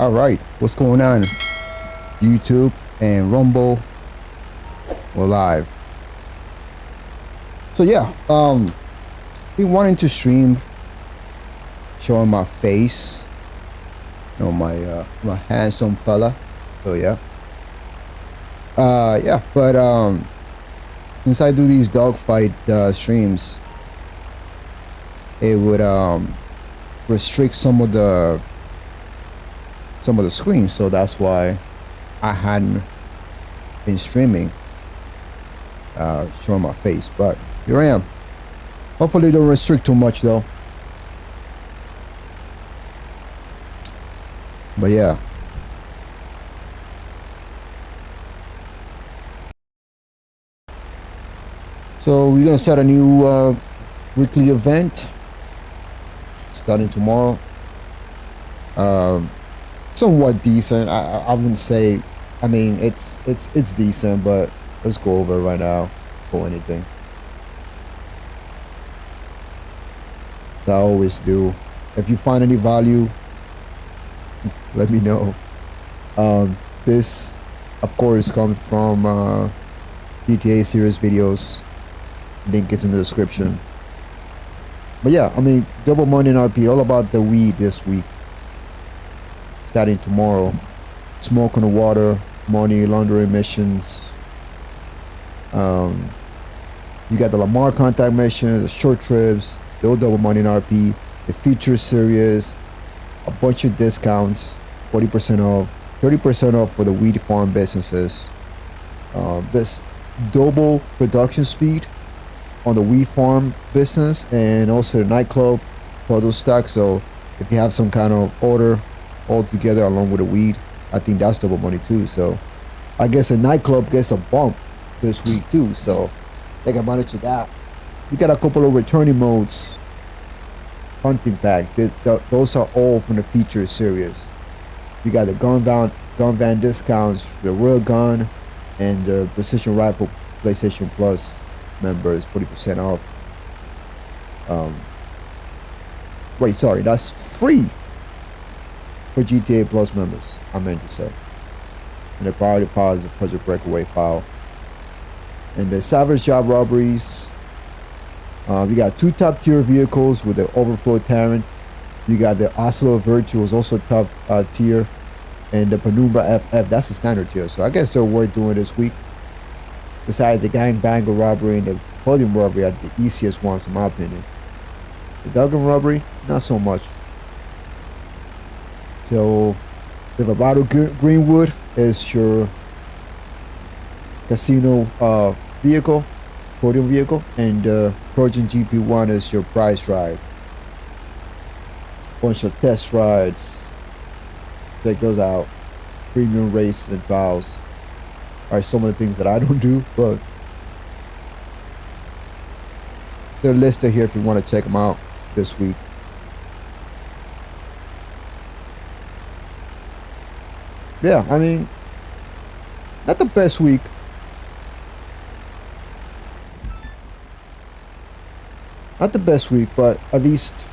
All right, what's going on? YouTube and Rumble, we're live. So yeah, been wanting to stream, showing my face, my handsome fella. So yeah, but since I do these dogfight streams, it would restrict some of the screens, so that's why I hadn't been streaming, showing my face. But here I am. Hopefully, don't restrict too much though. But yeah. So we're gonna start a new weekly event starting tomorrow. Somewhat decent. I wouldn't say. I mean, it's decent, but let's go over it right now for anything. So I always do. If you find any value, let me know. This, of course, comes from GTA series videos. Link is in the description. But yeah, I mean, double money in RP, all about the weed this week. Starting tomorrow. Smoke on the water, money laundering missions. You got the Lamar contact mission, the short trips, the double money in RP, the feature series, a bunch of discounts, 40% off, 30% off for the weed farm businesses. This double production speed on the weed farm business, and also the nightclub product stack. So if you have some kind of order all together along with the weed, I think that's double money too. So I guess a nightclub gets a bump this week too, so take advantage of that. You got a couple of returning modes, hunting pack. Those are all from the feature series. You got the gun van discounts, the real gun, and the precision rifle PlayStation Plus members, 40% off. Wait, sorry, that's free for GTA Plus members, I meant to say. And the priority file is the Project Breakaway file. And the Savage Job robberies. We got 2 top tier vehicles with the Overflow Tarrant. You got the Oslo Virtual is also top tier. And the Penumbra FF, that's the standard tier. So I guess they're worth doing this week. Besides the Gangbanger robbery and the Podium robbery are the easiest ones in my opinion. The Duggan robbery, not so much. So the Verado Greenwood is your casino vehicle, podium vehicle, and the Trojan GP1 is your prize ride. Bunch of test rides. Check those out. Premium races and trials are some of the things that I don't do, but they're listed here if you want to check them out this week. Yeah, I mean, not the best week. Not the best week, but at least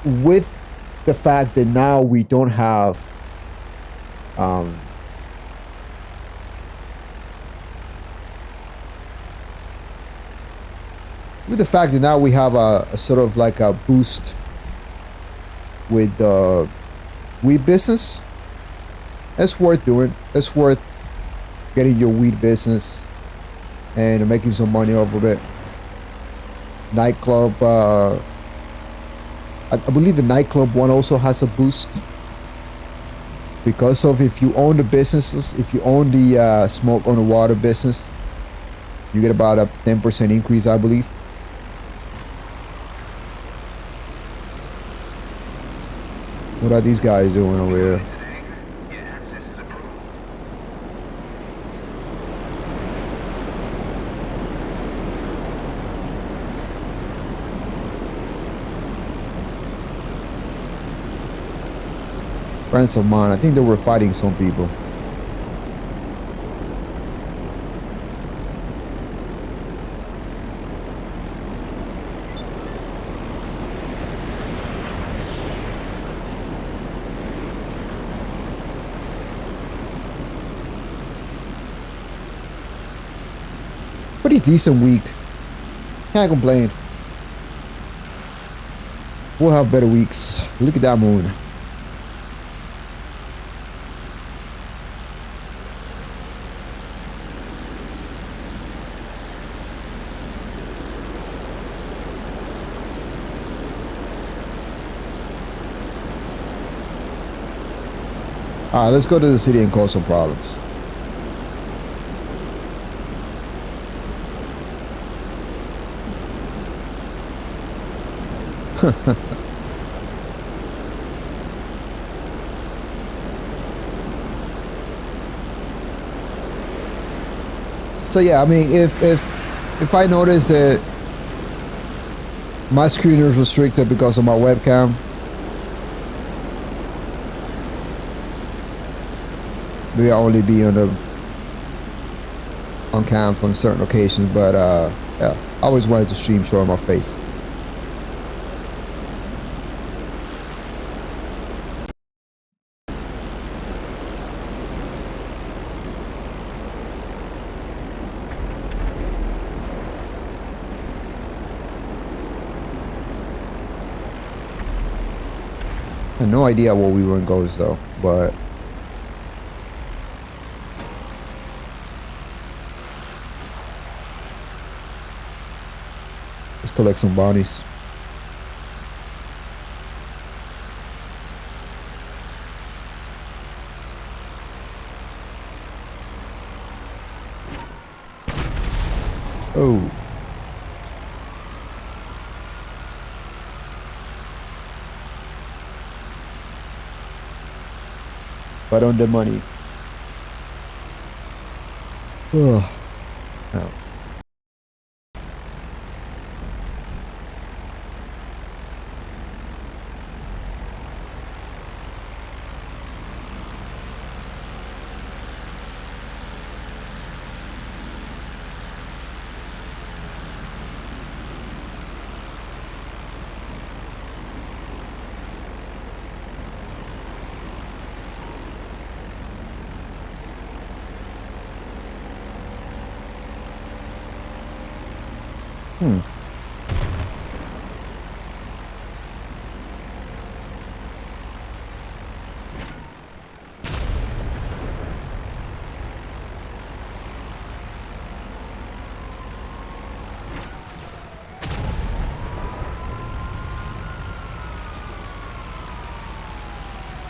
with the fact that now we don't have with the fact that now we have a sort of like a boost with the weed business, it's worth doing. It's worth getting your weed business and making some money off of it. Nightclub, I believe the nightclub one also has a boost because of if you own the businesses, if you own the smoke on the water business, you get about a 10% increase, I believe. What are these guys doing over here? Friends of mine, I think they were fighting some people. pretty decent week. Can't complain. We'll have better weeks. Look at that moon. Alright, let's go to the city and cause some problems. So yeah, I mean, if I notice that my screen is restricted because of my webcam, we only be on cam from certain occasions, but yeah, I always wanted to stream showing my face. I have no idea where we went goes though, but let's collect some bounties. Oh. But on the money. Oh. No.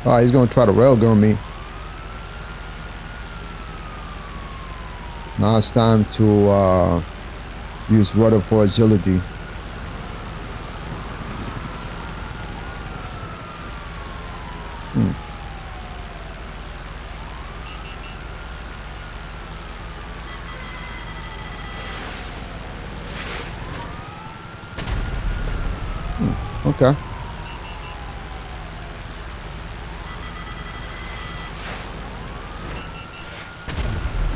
Oh, he's gonna try to railgun me. Now it's time to use rudder for agility. Okay.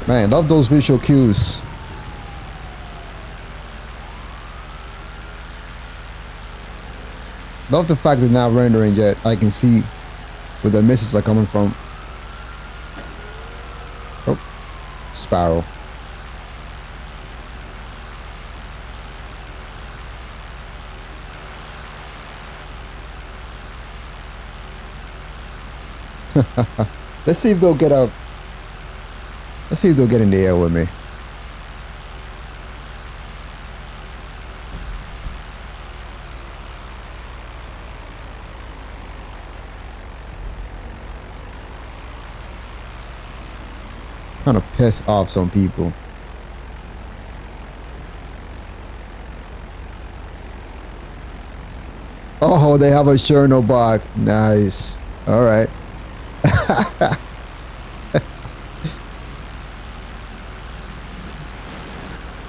Man, love those visual cues. Love the fact that not rendering yet, I can see where the misses are coming from. Oh, sparrow. Let's see if they'll get up. Let's see if they'll get in the air with me. Kind of piss off some people. Oh, they have a Chernobog. Nice. All right.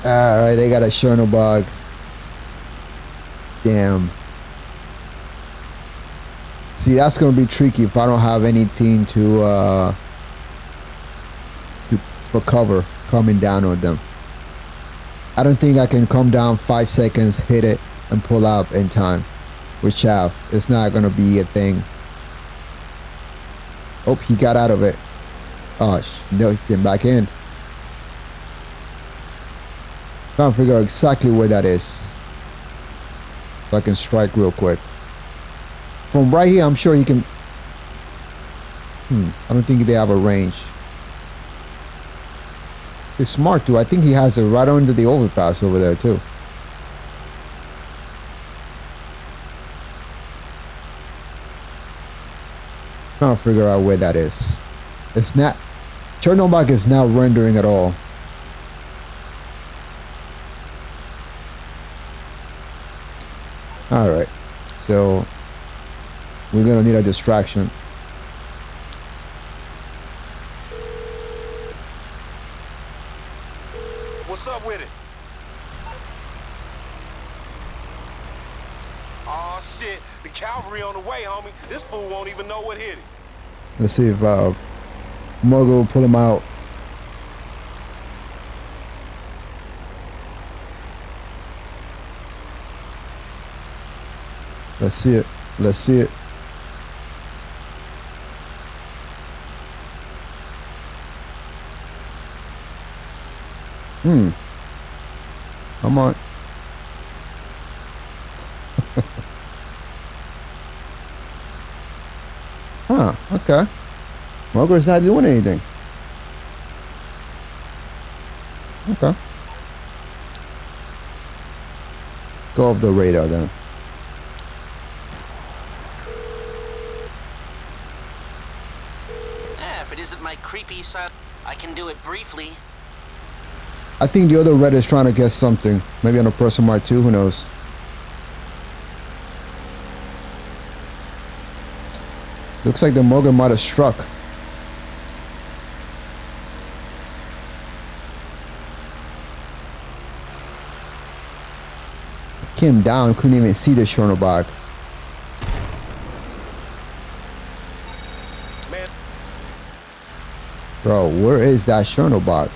Alright, they got a Chernobog. Damn. See, that's gonna be tricky if I don't have anything to for cover coming down on them. I don't think I can come down 5 seconds, hit it, and pull up in time with chaff. It's not gonna be a thing. Oh, he got out of it. Oh, no, he came back in. Trying to figure out exactly where that is, so I can strike real quick. From right here, I'm sure he can. I don't think they have a range. He's smart too. I think he has it right under the overpass over there too. Trying to figure out where that is. It's not. Chernobog is not rendering at all. Alright. So we're gonna need a distraction. What's up with it? Aw, shit. The cavalry on the way, homie. This fool won't even know what hit him. Let's see if Mugger will pull him out. Let's see it. Let's see it. Come on. Huh, okay. Mugger's not doing anything. Okay. Let's go off the radar then. If it isn't my creepy side, I can do it briefly. I think the other red is trying to get something. Maybe on a person mark too, who knows? Looks like the Mugger might have struck. Came down, couldn't even see the Chernobog. Man. Bro, where is that Chernobog?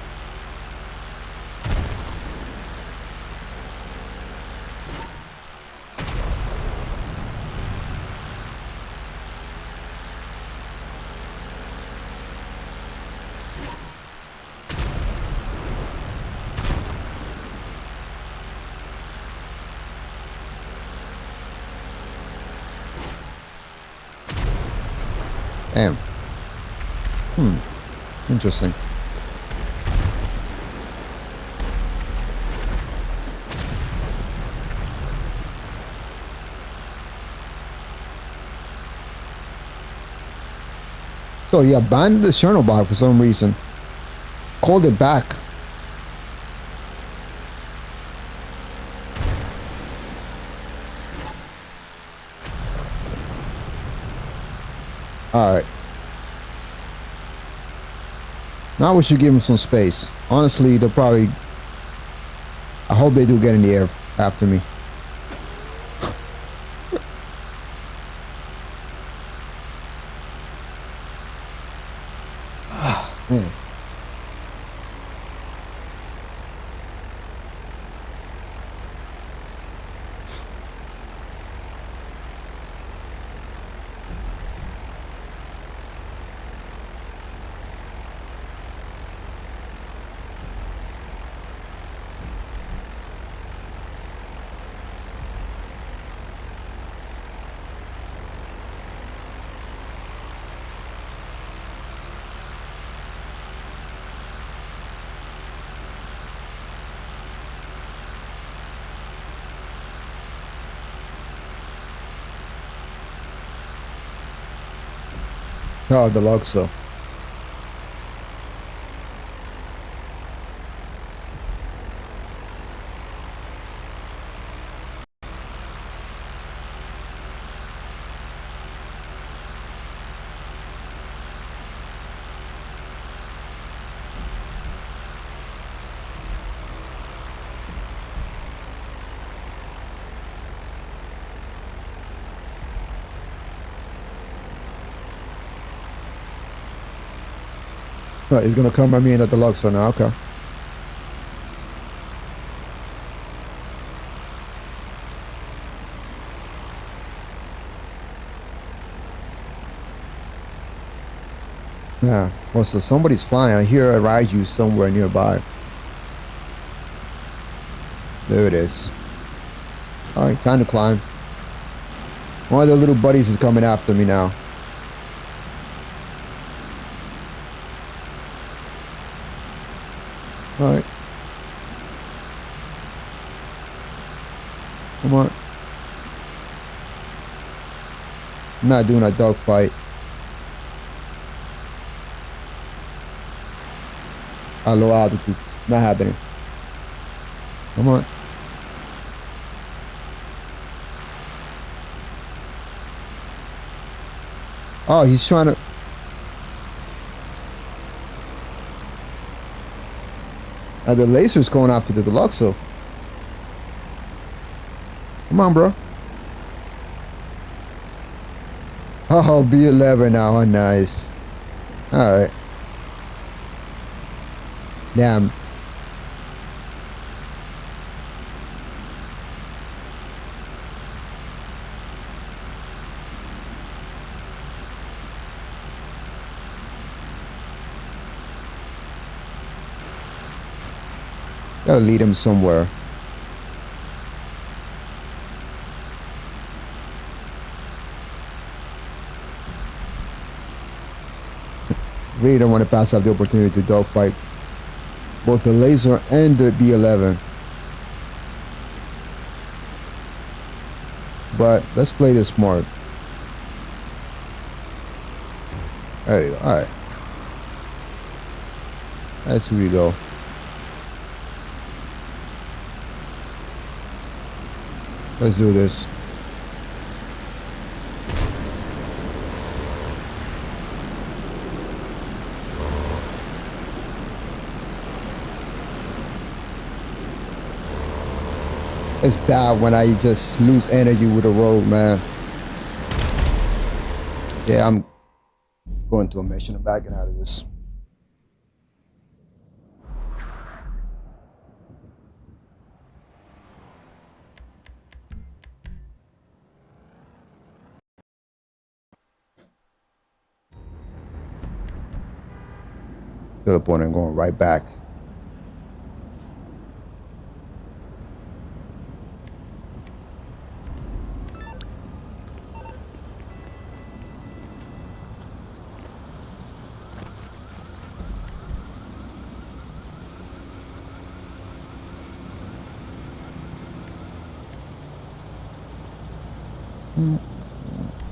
Damn. Interesting. So he abandoned the Chernobog for some reason. Called it back. Alright. Now we should give him some space. Honestly, they'll probably... I hope they do get in the air after me. Man. Oh, the Luxo. Oh, he's gonna come at me in at the Luxo now, okay. Yeah, well, so somebody's flying. I hear a Raiju somewhere nearby. There it is. Alright, time to climb. One of the little buddies is coming after me now. Alright. Come on. I'm not doing a dogfight. At low altitudes. Not happening. Come on. Oh, he's trying to... the laser's going after the Deluxo. Come on, bro. Oh, B11 now. Oh, nice. Alright. Damn. Gotta lead him somewhere. Really don't want to pass up the opportunity to dogfight both the laser and the B11. But let's play this smart. There you go. Alright. That's where we go. Let's do this. It's bad when I just lose energy with the road, man. Yeah, I'm going to a mission and backing out of this. To the point I'm going right back.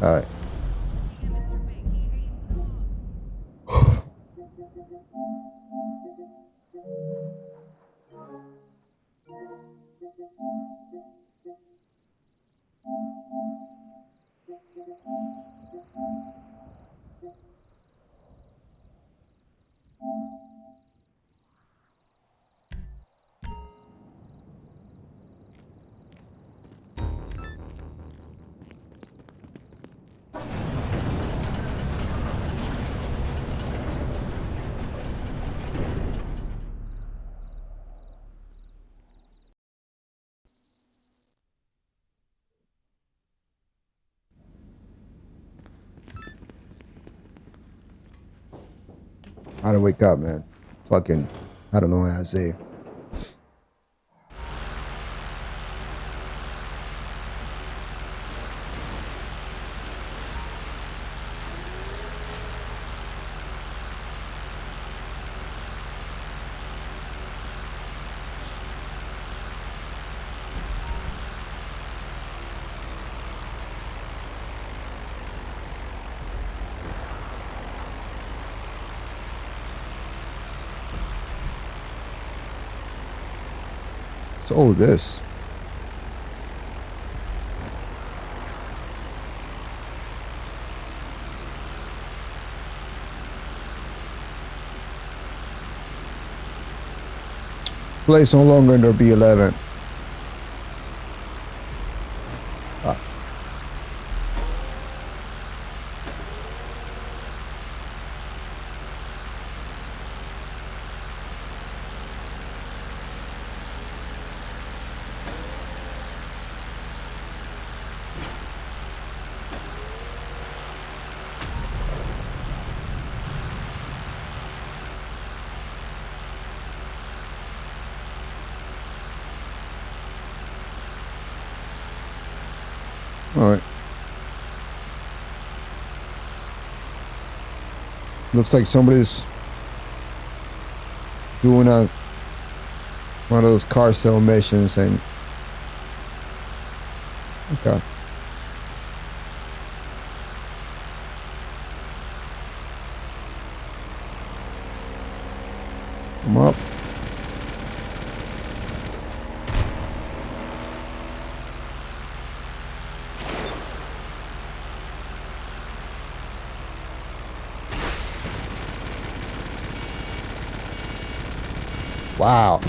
All right. I don't wake up, man. Fucking, I don't know what I say. What's all this? Place no longer under B11. Ah. All right. Looks like somebody's doing one of those car sale missions and okay. Come up. Wow.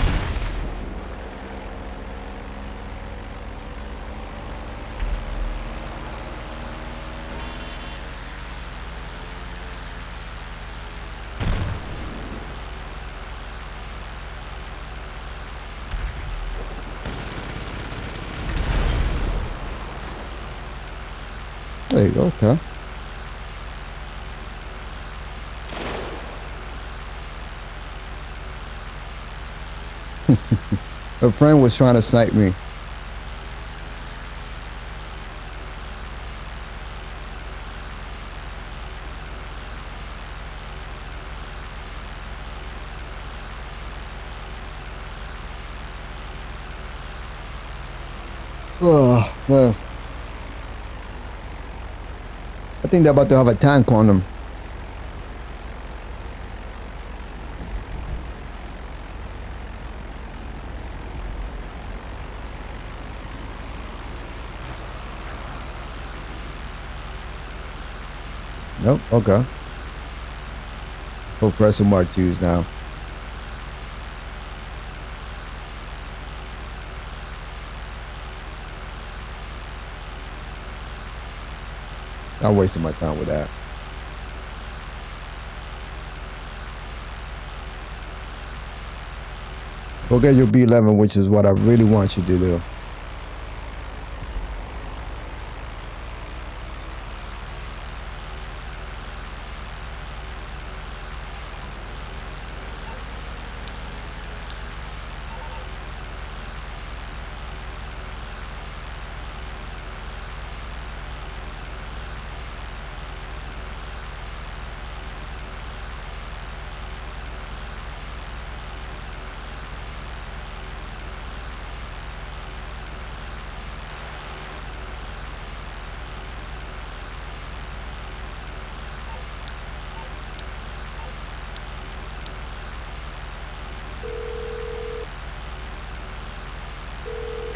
There you go, okay. A friend was trying to snipe me. Oh, man. I think they're about to have a tank on them. Nope, okay. We'll press some R2s now. Not wasting my time with that. Go get your B11, which is what I really want you to do.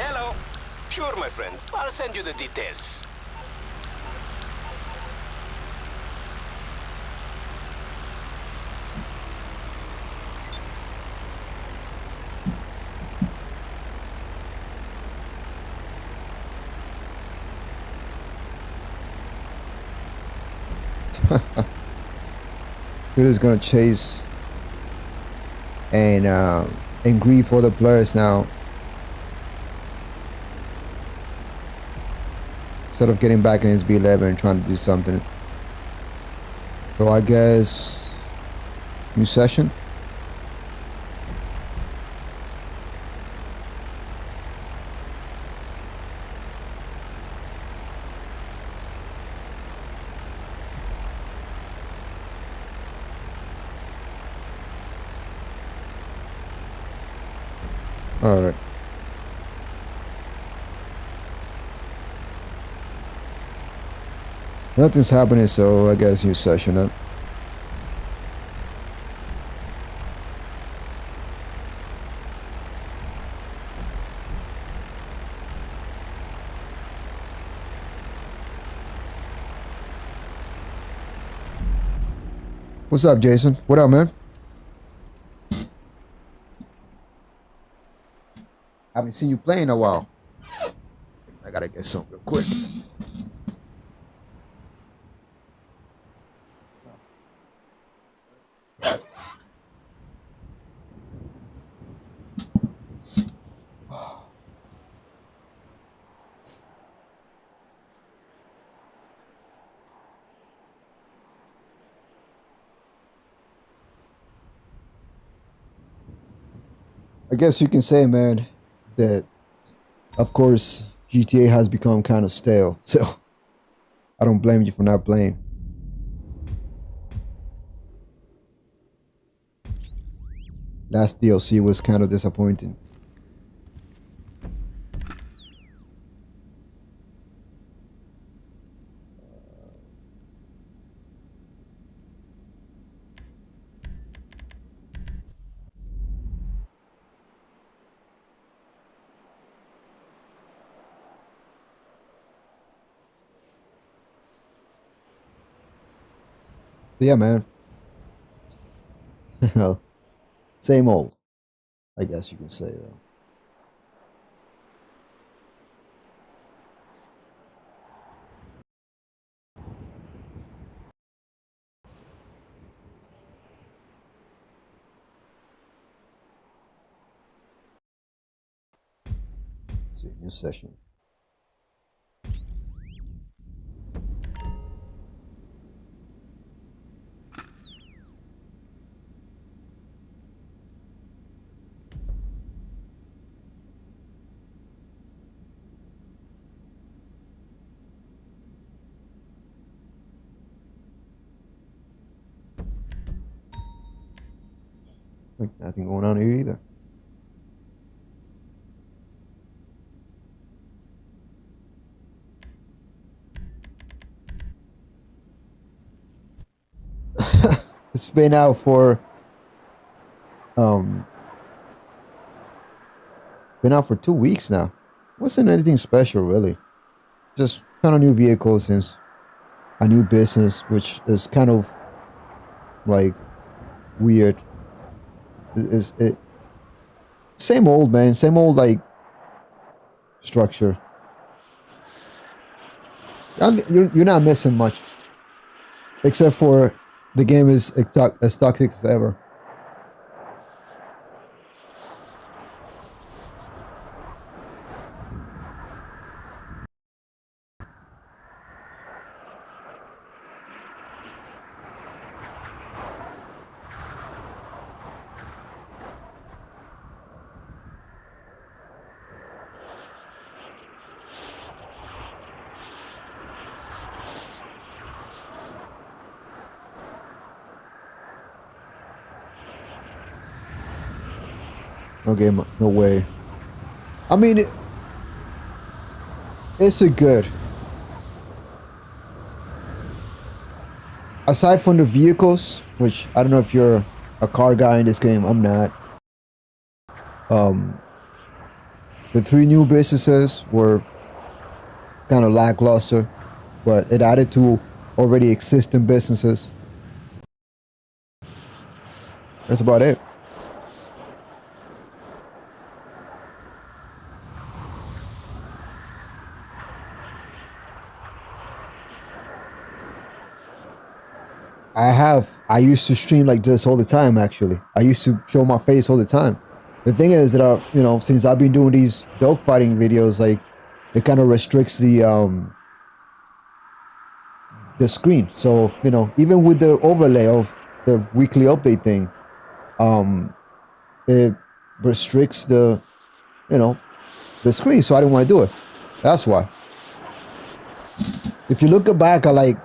Hello. Sure, my friend. I'll send you the details. Dude is gonna chase and grief other players now. Instead of getting back in his B11 and trying to do something. So I guess new session. All right. Nothing's happening, so I guess new session up. What's up, Jason? What up, man? Haven't seen you play in a while. I gotta get some real quick. I guess you can say, man, that of course GTA has become kind of stale, so I don't blame you for not playing. Last DLC was kind of disappointing. Yeah, man. Same old, I guess you can say though. Let's see, new session. Like, nothing going on here either. It's been out for um 2 weeks now. Wasn't anything special really. Just kind of new vehicles since a new business, which is kind of like weird. Is it same old, man, same old like structure. You're not missing much, except for the game is as toxic as ever. No game, no way. I mean, it's a good. Aside from the vehicles, which I don't know if you're a car guy in this game, I'm not. The 3 new businesses were kind of lackluster, but it added to already existing businesses. That's about it. I used to stream like this all the time, actually. I used to show my face all the time. The thing is that, since I've been doing these dogfighting videos, like, it kind of restricts the screen. So, even with the overlay of the weekly update thing, it restricts the screen. So I didn't want to do it. That's why. If you look back at, like,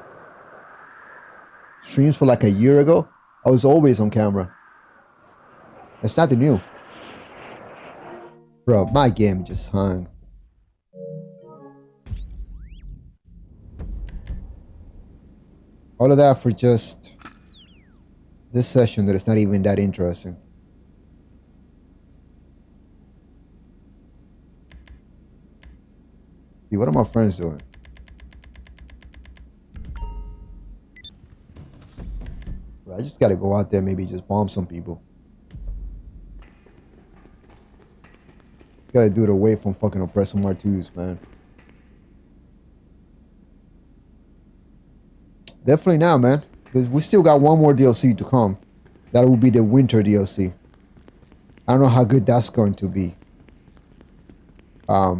streams for like a year ago, I was always on camera. It's nothing new. Bro, my game just hung. All of that for just this session that is not even that interesting. See, what are my friends doing? I just gotta go out there, maybe just bomb some people. Gotta do it away from fucking oppressor R2s, man. Definitely now, man. Because we still got one more DLC to come. That will be the winter DLC. I don't know how good that's going to be. I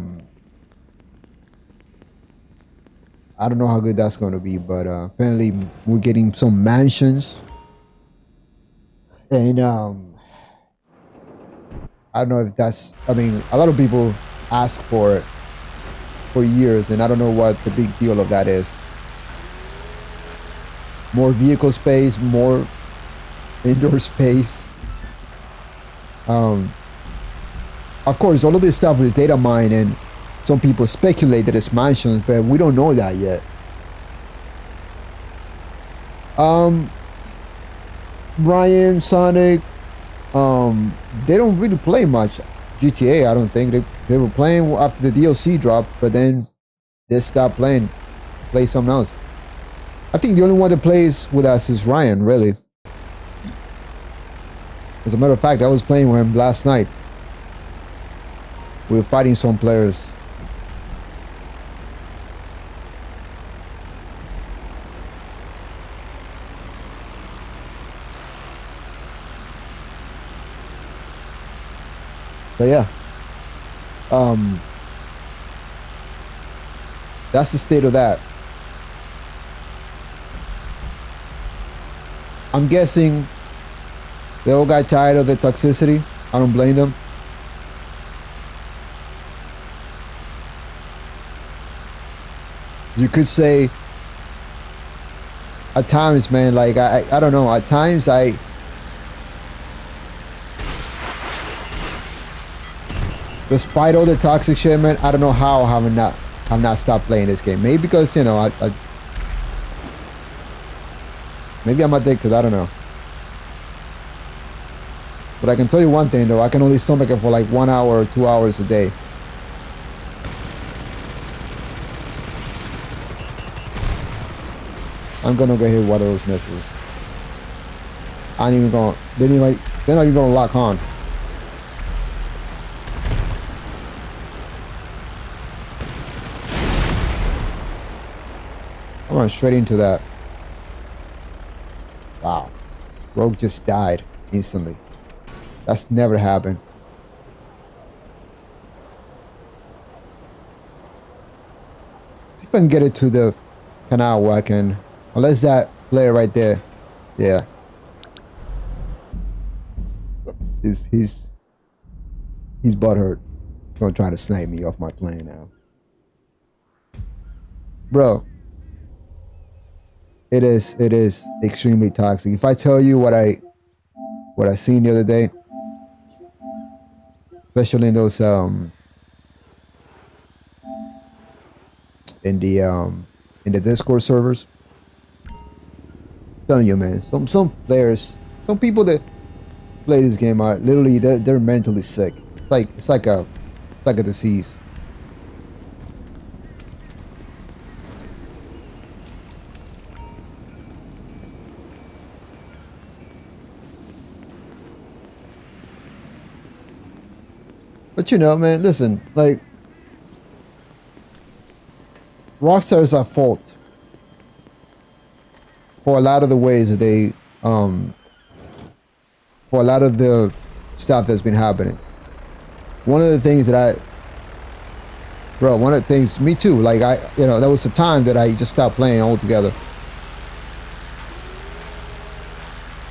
don't know how good that's going to be, but apparently we're getting some mansions. And I don't know if that's, I mean, a lot of people ask for it. for years, and I don't know what the big deal of that is. More vehicle space, more indoor space. Of course, all of this stuff is data mined, and some people speculate that it's mansions, but we don't know that yet. Ryan, Sonic, they don't really play much GTA. I don't think they were playing after the DLC dropped, but then they stopped playing, play something else. I think the only one that plays with us is Ryan, really. As a matter of fact, I was playing with him last night. We were fighting some players. But yeah, that's the state of that. I'm guessing they all got tired of the toxicity. I don't blame them. You could say at times, man, like I don't know, at times despite all the toxic shit, man, I don't know how I have not stopped playing this game. Maybe because, you know, maybe I'm addicted, I don't know. But I can tell you one thing though, I can only stomach it for like 1 hour or 2 hours a day. I'm gonna go hit one of those missiles. I ain't even gonna, they're not even gonna lock on. I went straight into that. Wow. Rogue just died instantly. That's never happened. See if I can get it to the canal where I can... Unless that player right there. Yeah. He's butthurt. Gonna try to snipe me off my plane now. Bro. It is extremely toxic. If I tell you what I seen the other day, especially in those in the Discord servers, I'm telling you, man, some players, some people that play this game are literally they're mentally sick. It's like a disease. But you know, man, listen, like, Rockstar is at fault for a lot of the ways that they, for a lot of the stuff that's been happening. One of the things that one of the things, me too, like you know, there was a time that I just stopped playing altogether.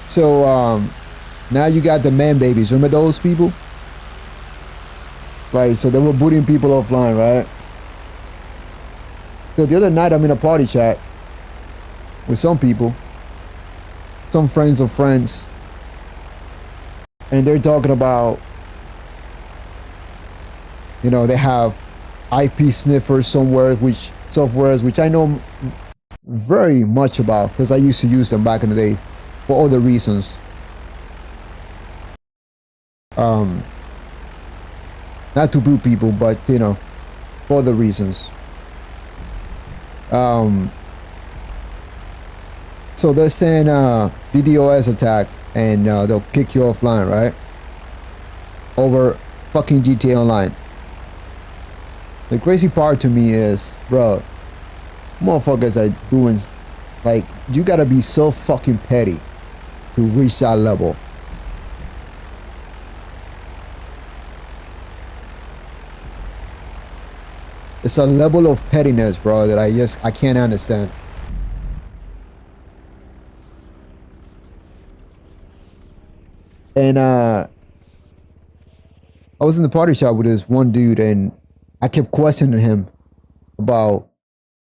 So, now you got the man babies, remember those people? Right, so they were booting people offline, right? So the other night I'm in a party chat with some people, some friends of friends, and they're talking about, you know, they have IP sniffers somewhere, which I know very much about because I used to use them back in the day for other reasons. Not to boot people, but, you know, for other reasons. So they're saying DDoS attack, and they'll kick you offline, right? Over fucking GTA Online. The crazy part to me is, bro, motherfuckers are doing, like, you gotta be so fucking petty to reach that level. It's a level of pettiness, bro, that I can't understand. And I was in the party shop with this one dude, and I kept questioning him about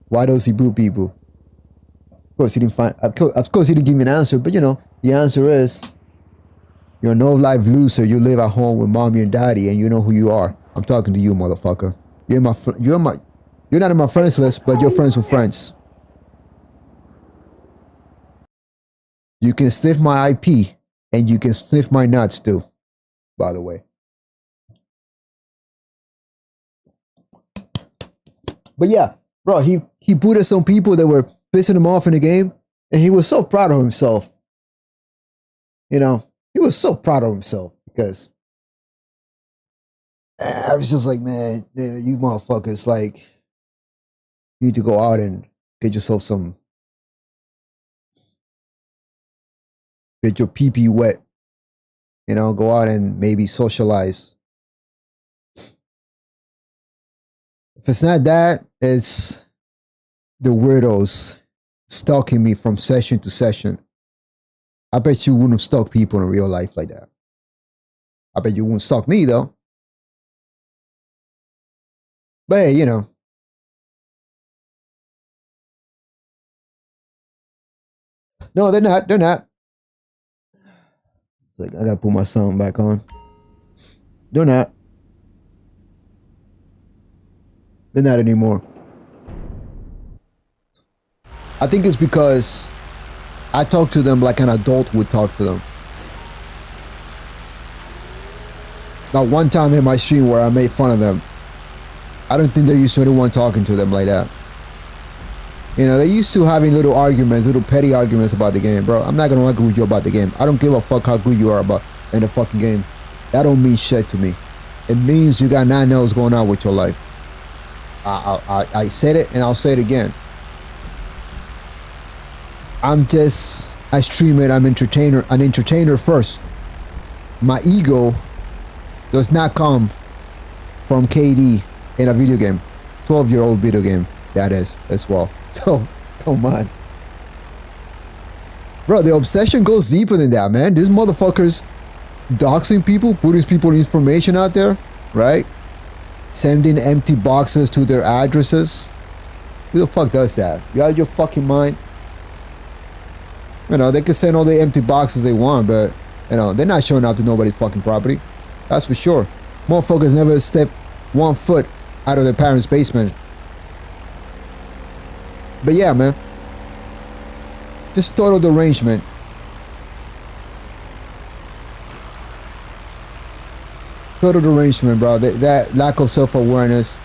why does he boo people. Of course, he didn't find. Of course, he didn't give me an answer. But you know, the answer is, you're a no-life loser. You live at home with mommy and daddy, and you know who you are. I'm talking to you, motherfucker. You're not in my friends list, but you're friends with friends. You can sniff my IP, and you can sniff my nuts too, by the way. But yeah, bro, he booted some people that were pissing him off in the game, and he was so proud of himself. You know, he was so proud of himself because I was just like, man, you motherfuckers, like, you need to go out and get yourself some, get your pee-pee wet. You know, go out and maybe socialize. If it's not that, it's the weirdos stalking me from session to session. I bet you wouldn't stalk people in real life like that. I bet you wouldn't stalk me though. But hey, you know. No, they're not. They're not. It's like, I gotta put my sound back on. They're not. They're not anymore. I think it's because I talk to them like an adult would talk to them. Now, one time in my stream where I made fun of them, I don't think they're used to anyone talking to them like that. You know, they're used to having little arguments, little petty arguments about the game, bro. I'm not gonna argue with you about the game. I don't give a fuck how good you are about in the fucking game. That don't mean shit to me. It means you got nothing else going on with your life. I said it and I'll say it again. I'm just a streamer, I'm an entertainer first. My ego does not come from KD in a video game. 12-year-old video game, that is, as well. So, come on. Bro, the obsession goes deeper than that, man. These motherfuckers doxing people, putting people's information out there, right? Sending empty boxes to their addresses. Who the fuck does that? You out of your fucking mind? You know, they can send all the empty boxes they want, but, you know, they're not showing up to nobody's fucking property. That's for sure. Motherfuckers never step 1 foot out of their parents' basement. But yeah, man. Just total derangement. Total derangement, bro. That lack of self-awareness.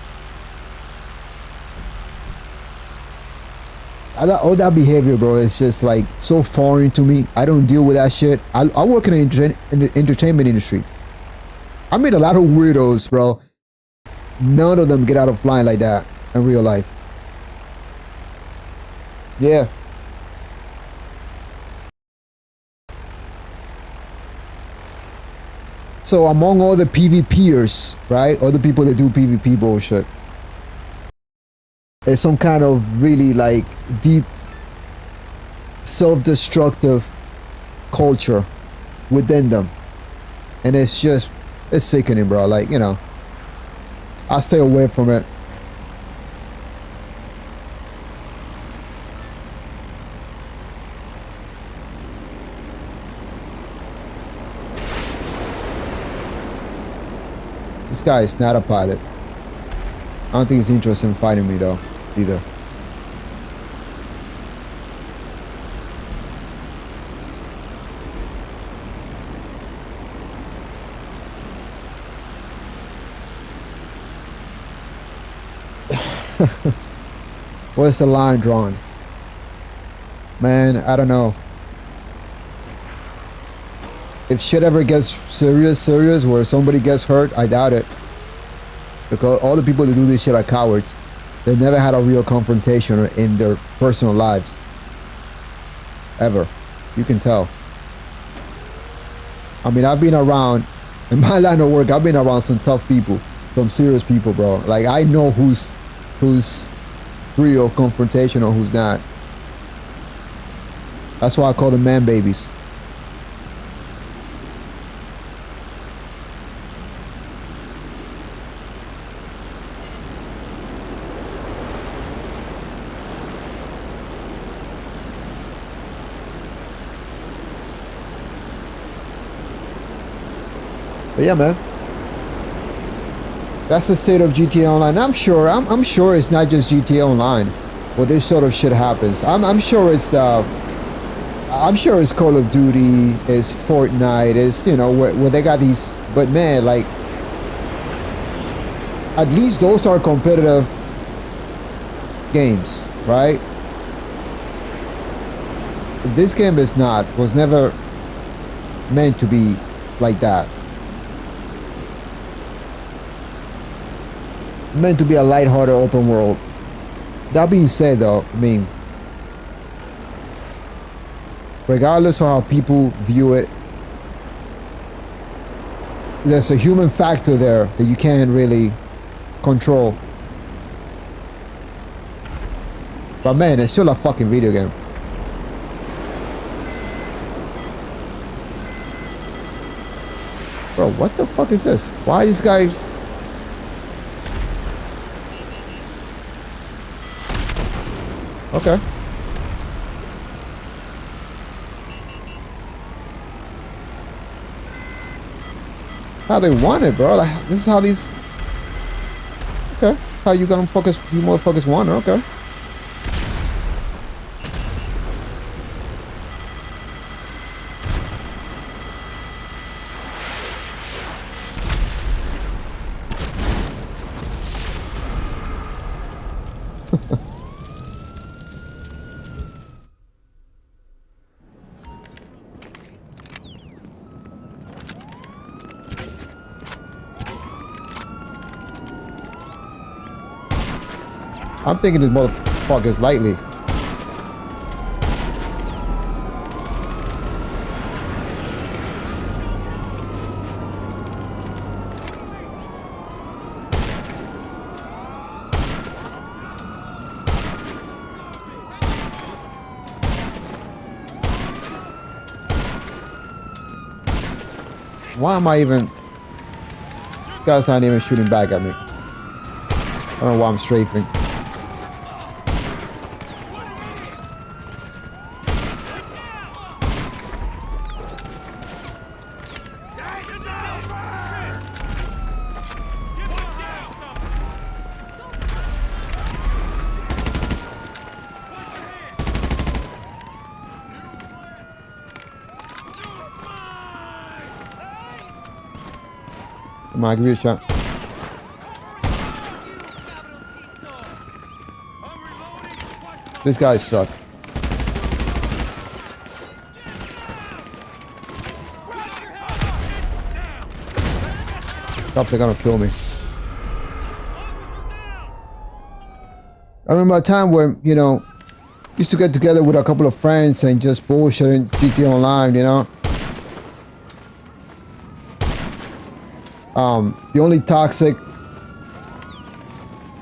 All that behavior, bro, is just like so foreign to me. I don't deal with that shit. I work in the entertainment industry. I meet a lot of weirdos, bro. None of them get out of line like that in real life. Yeah. So among all the PvPers, right? All the people that do PvP bullshit. There's some kind of really like deep self-destructive culture within them. And it's sickening, bro. Like, you know, I stay away from it. This guy is not a pilot. I don't think he's interested in fighting me though, either. Where's the line drawn? Man, I don't know. If shit ever gets serious, where somebody gets hurt, I doubt it. Because all the people that do this shit are cowards. They never had a real confrontation in their personal lives. Ever. You can tell. I mean, I've been around, in my line of work, I've been around some tough people. Some serious people, bro. Like, I know who's real confrontation or who's not. That's why I call them man babies. But yeah, man. That's the state of GTA Online. I'm sure it's not just GTA Online where this sort of shit happens. I'm sure it's Call of Duty, it's Fortnite, it's, you know, where they got these, but man, like, at least those are competitive games, right? This game was never meant to be like that. Meant to be a lighthearted open world. That being said, though, I mean, regardless of how people view it, there's a human factor there that you can't really control. But man, it's still a fucking video game. Bro, what the fuck is this? Why are these guys... Okay. How they want it, bro. Like, this is how these... Okay. That's how you gonna focus... You motherfuckers want it. Okay. I'm thinking these motherfuckers lightly. Why am I even... These guys aren't even shooting back at me. I don't know why I'm strafing. Come on, give me a shot. These guys suck. Cops are gonna kill me. I remember a time when, you know, used to get together with a couple of friends and just bullshit in GTA Online, you know. The only toxic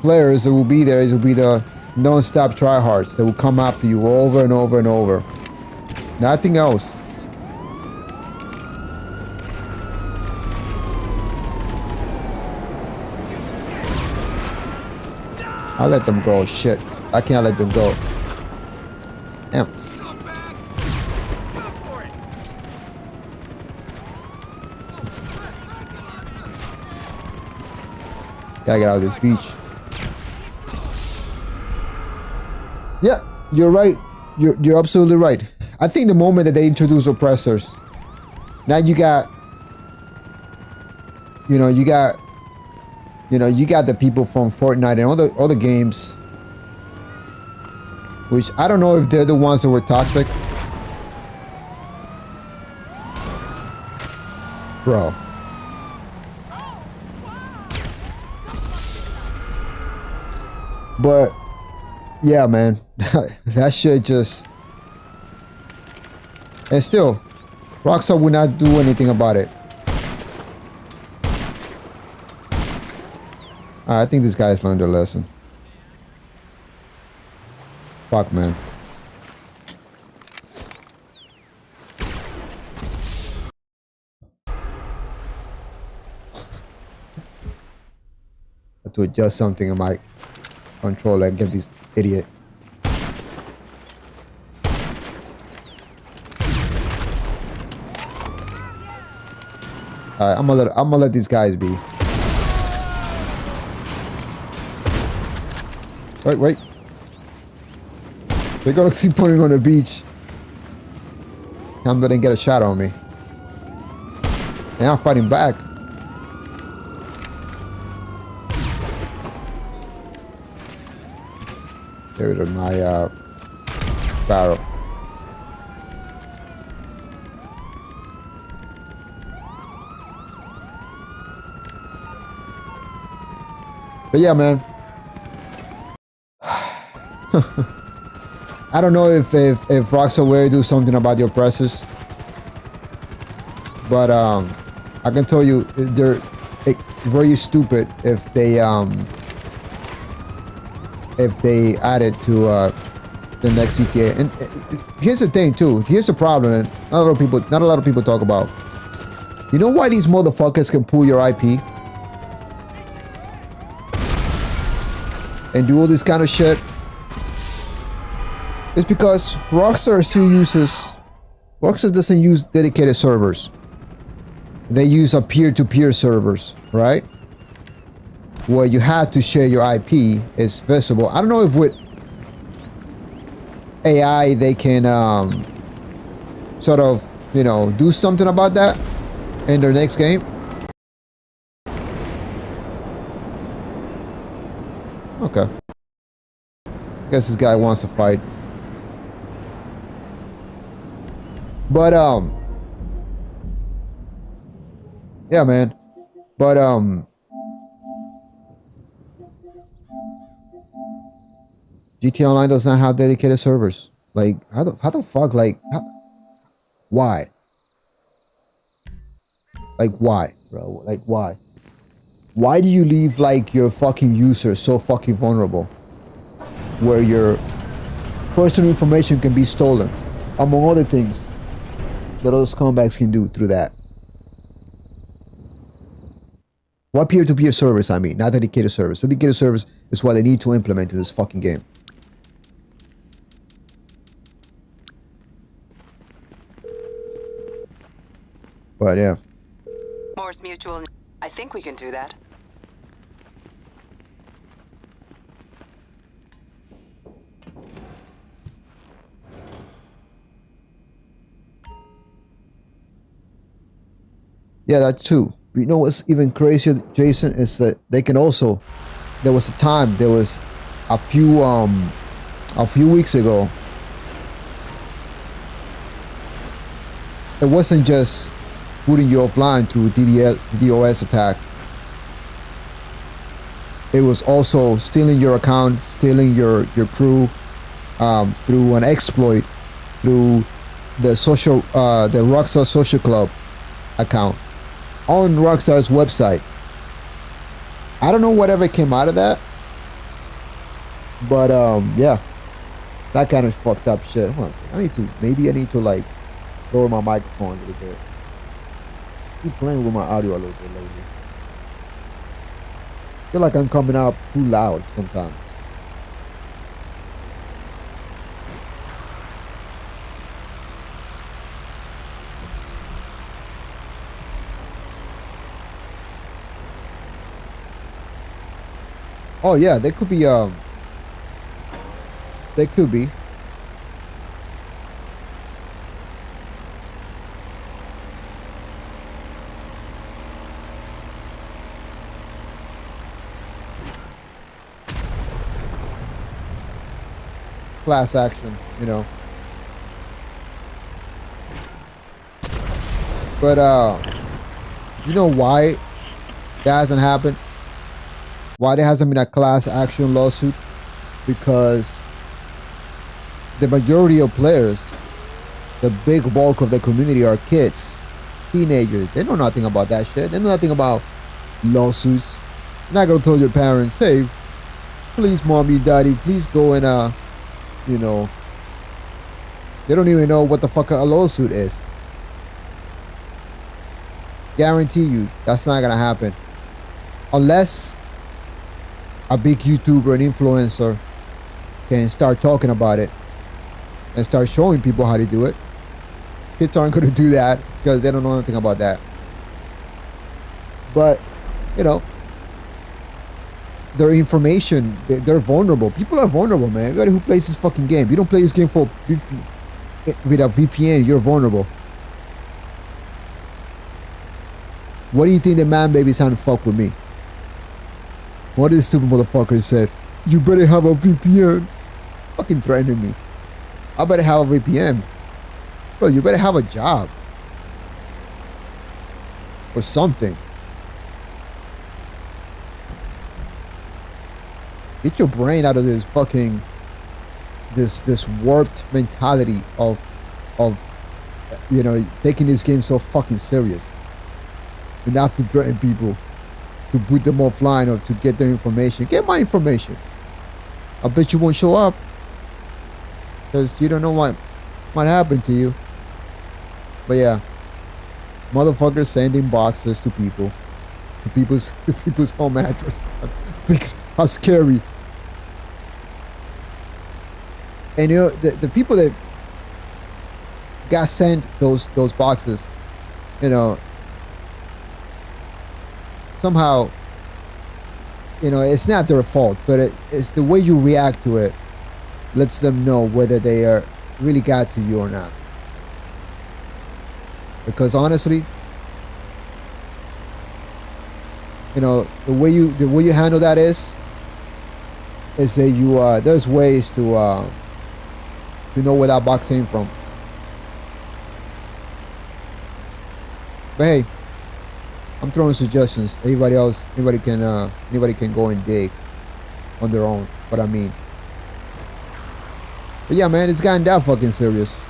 players that will be there will be the non-stop tryhards that will come after you over and over and over. Nothing else. I let them go. Shit. I can't let them go. Damn. Gotta get out of this beach. Yeah, you're right. You're absolutely right. I think the moment that they introduce oppressors, now you got the people from Fortnite and other games, which I don't know if they're the ones that were toxic. Bro. But yeah, man, that shit just... And still, Rockstar would not do anything about it. I think these guys learned their lesson. Fuck, man. I have to adjust something in my controller and give this idiot. I'm gonna let these guys be. Wait. They're gonna keep putting on the beach. Cam didn't get a shot on me. And I'm fighting back. Get rid of my barrel. But yeah, man. I don't know if Rockstar will do something about the oppressors, but I can tell you they're very stupid if they add it to the next GTA. And here's the thing too. Here's the problem, and not a lot of people talk about. You know why these motherfuckers can pull your IP and do all this kind of shit? It's because Rockstar doesn't use dedicated servers. They use a peer-to-peer servers, right? Where you have to share your IP is visible. I don't know if with AI they can sort of, you know, do something about that in their next game. Okay. Guess this guy wants to fight. But yeah, man. But GTA Online does not have dedicated servers. Like, how the fuck? Like, why? Like, why, bro? Like, why? Why do you leave like your fucking users so fucking vulnerable, where your personal information can be stolen, among other things that those scumbags can do through that? What peer-to-peer service? I mean, not dedicated service. Dedicated service is what they need to implement in this fucking game. But yeah. Morse Mutual. I think we can do that. Yeah, that too. But you know what's even crazier, Jason, is that they can also. There was a few weeks ago. It wasn't just putting you offline through DDoS attack. It was also stealing your account, stealing your crew through an exploit, through the Rockstar Social Club account on Rockstar's website. I don't know whatever came out of that, but yeah, that kind of fucked up shit. Hold on a second. I need to like lower my microphone a little bit. I'm playing with my audio a little bit lately. I feel like I'm coming out too loud sometimes. Oh yeah, they could be class action, you know. But you know why that hasn't happened? Why there hasn't been a class action lawsuit? Because the majority of players, the big bulk of the community are kids, teenagers. They know nothing about that shit. They know nothing about lawsuits. You're not gonna tell your parents, hey, please, mommy, daddy, please go and you know, they don't even know what the fuck a lawsuit is. Guarantee you, that's not gonna happen. Unless a big YouTuber and influencer can start talking about it and start showing people how to do it. Kids aren't gonna do that because they don't know anything about that. But, you know, their information, they're vulnerable. People are vulnerable, man. Everybody who plays this fucking game. You don't play this game with a VPN, you're vulnerable. What do you think the man baby's trying to fuck with me? One of these stupid motherfuckers said, you better have a VPN. Fucking threatening me. I better have a VPN. Bro, you better have a job. Or something. Get your brain out of this fucking this warped mentality of you know, taking this game so fucking serious. And have to threaten people to put them offline or to get their information. Get my information. I bet you won't show up. Because you don't know what happened to you. But yeah. Motherfuckers sending boxes to people. To people's home address. Because how scary. And you know, the people that got sent those boxes, you know, somehow, you know, it's not their fault, but it's the way you react to it lets them know whether they are really got to you or not. Because honestly, you know, the way you handle that is that you there's ways to know where that box came from. But hey, I'm throwing suggestions. Anybody can go and dig on their own what I mean. But yeah, man, it's gotten that fucking serious.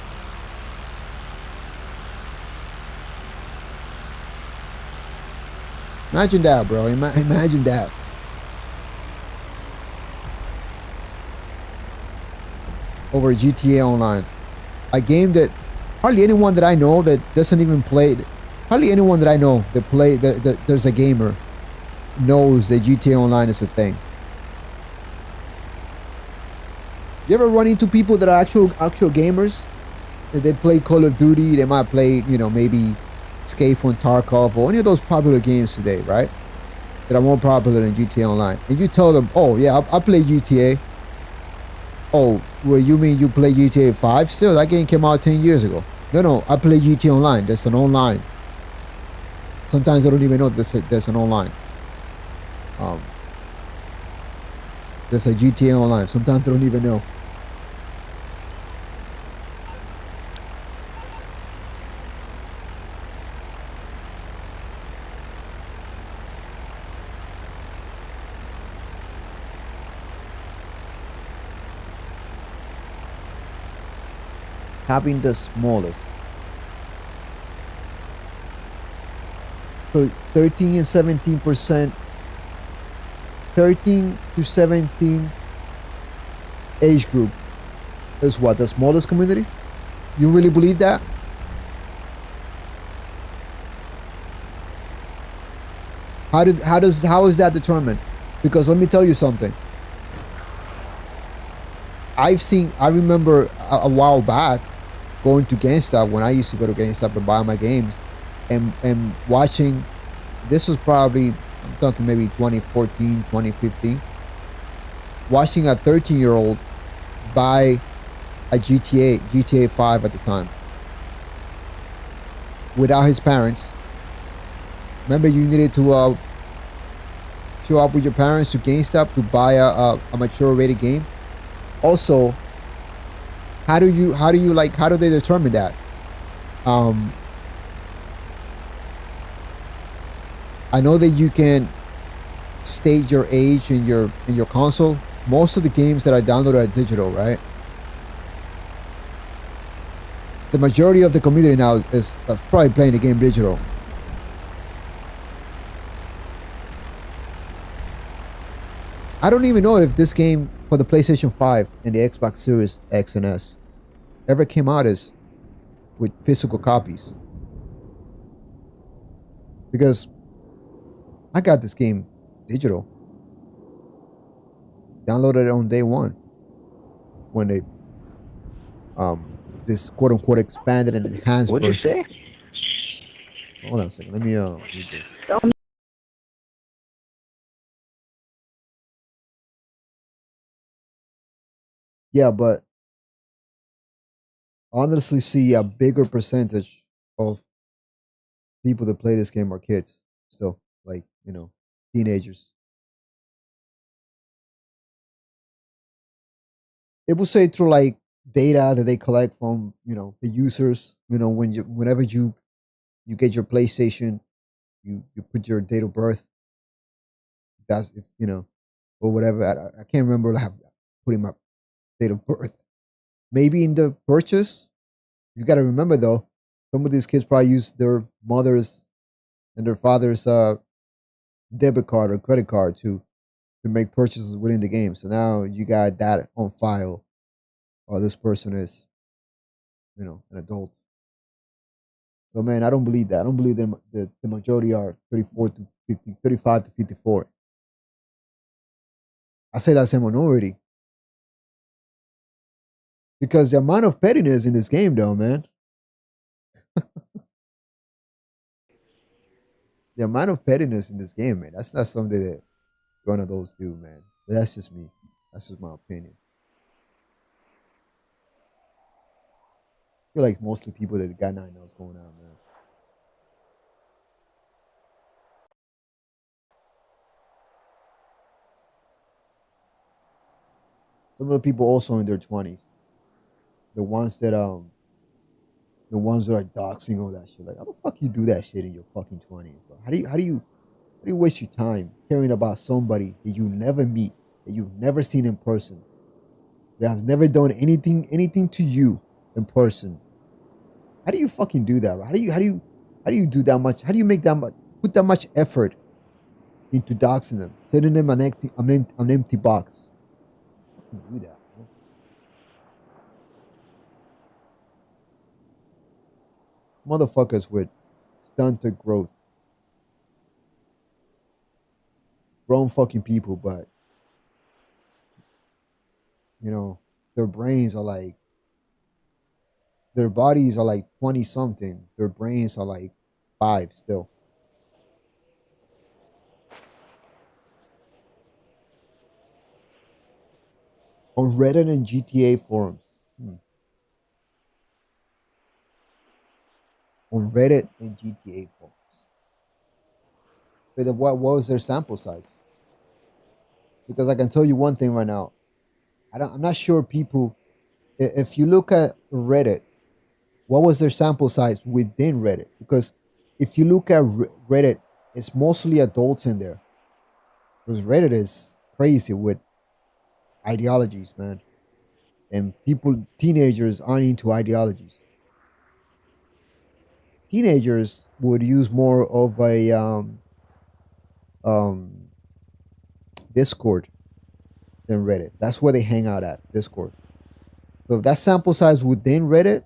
Imagine that, bro. Imagine that. Over GTA Online, a game that hardly anyone that I know that doesn't even play it. Hardly anyone that I know that there's a gamer knows that GTA Online is a thing. You ever run into people that are actual gamers? That they play Call of Duty, they might play, you know, maybe Escape from Tarkov or any of those popular games today, right? That are more popular than GTA Online. And you tell them, oh yeah, I play GTA. Oh, well, you mean you play GTA 5 still? That game came out 10 years ago. No, I play GTA Online. There's an online. Sometimes I don't even know there's an online. There's a GTA Online. Sometimes I don't even know. Having the smallest. So 13 and 17%, 13 to 17 age group is what, the smallest community? You really believe that? How is that determined? Because let me tell you something. I remember a while back going to GameStop when I used to go to GameStop and buy my games and watching, this was probably, I'm talking maybe 2014, 2015, watching a 13-year-old buy a GTA 5 at the time without his parents. Remember, you needed to show up with your parents to GameStop to buy a mature rated game. Also, how do they determine that? I know that you can state your age in your console. Most of the games that I download are digital, right? The majority of the community now is probably playing the game digital. I don't even know if this game for the PlayStation 5 and the Xbox Series X and S ever came out as with physical copies. Because I got this game digital. Downloaded it on day one when they this quote unquote expanded and enhanced What'd you version. say? Hold on a second. Let me read this. Yeah, but honestly, see a bigger percentage of people that play this game are kids still, like teenagers. It will say through like data that they collect from the users. Whenever you get your PlayStation, you put your date of birth. That's if or whatever. I can't remember. I have putting my date of birth. Maybe in the purchase. You got to remember though, some of these kids probably use their mother's and their father's debit card or credit card to make purchases within the game. So now you got that on file. Oh, this person is an adult. So man, I don't believe that. I don't believe the majority are 34 to 50, 35 to 54. I say that's a minority because the amount of pettiness in this game, though, man, the amount of pettiness in this game, man, that's not something that one of those do, man. But that's just me. That's just my opinion. I feel like mostly people that got nine know what's going on, man. Some of the people also in their 20s, the ones that the ones that are doxing all that shit. Like, how the fuck you do that shit in your fucking 20s, bro? How do you waste your time caring about somebody that you never meet, that you've never seen in person, that has never done anything to you in person? How do you fucking do that? Bro? How do you do that much? How do you make that much put that much effort into doxing them, sending them an empty box? How do you do that? Bro? Motherfuckers with stunted growth, grown fucking people, but you know their brains are like their bodies are like 20 something. Their brains are like five still. On Reddit and GTA forums. On Reddit and GTA forums. But what was their sample size? Because I can tell you one thing right now. I'm not sure people. If you look at Reddit, what was their sample size within Reddit? Because if you look at Reddit, it's mostly adults in there. Because Reddit is crazy with ideologies, man. And teenagers aren't into ideologies. Teenagers would use more of a um, Discord than Reddit. That's where they hang out at, Discord. So if that sample size within Reddit,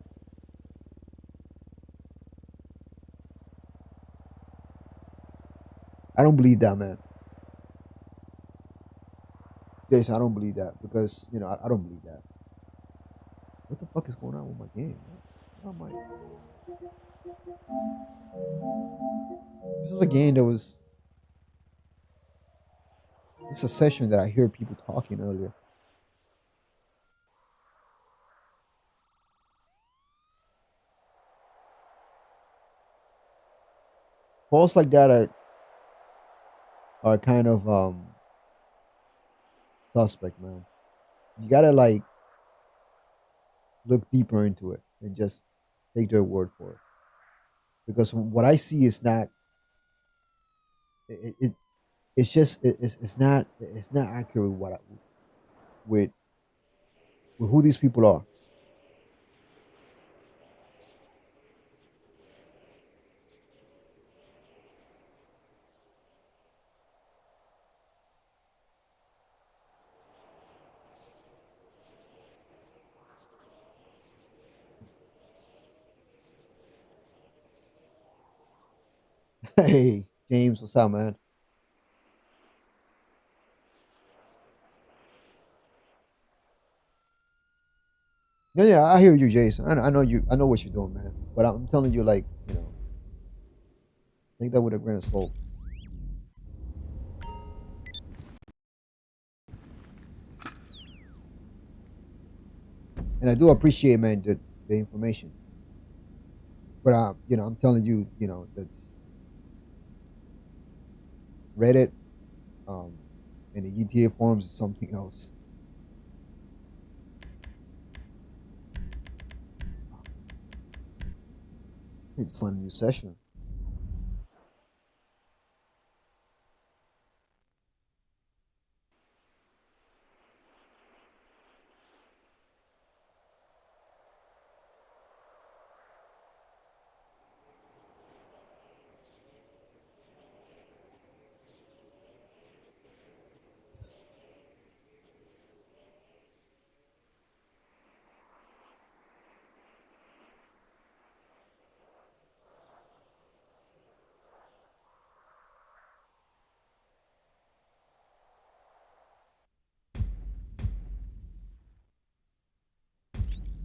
I don't believe that, man. Jason, I don't believe that because I don't believe that. What the fuck is going on with my game? Oh my! This is a game that was. This is a session that I hear people talking earlier. Posts like that are kind of suspect, man. You gotta like look deeper into it and just take their word for it. Because what I see is not it it's just it's not accurate with with with who these people are. Hey, James, what's up, man? Yeah, yeah, I hear you, Jason. I know you. I know what you're doing, man. But I'm telling you, like, take that with a grain of salt. And I do appreciate, man, the information. But I'm telling you, that's Reddit, and the GTA forums is something else. Need to find a new session.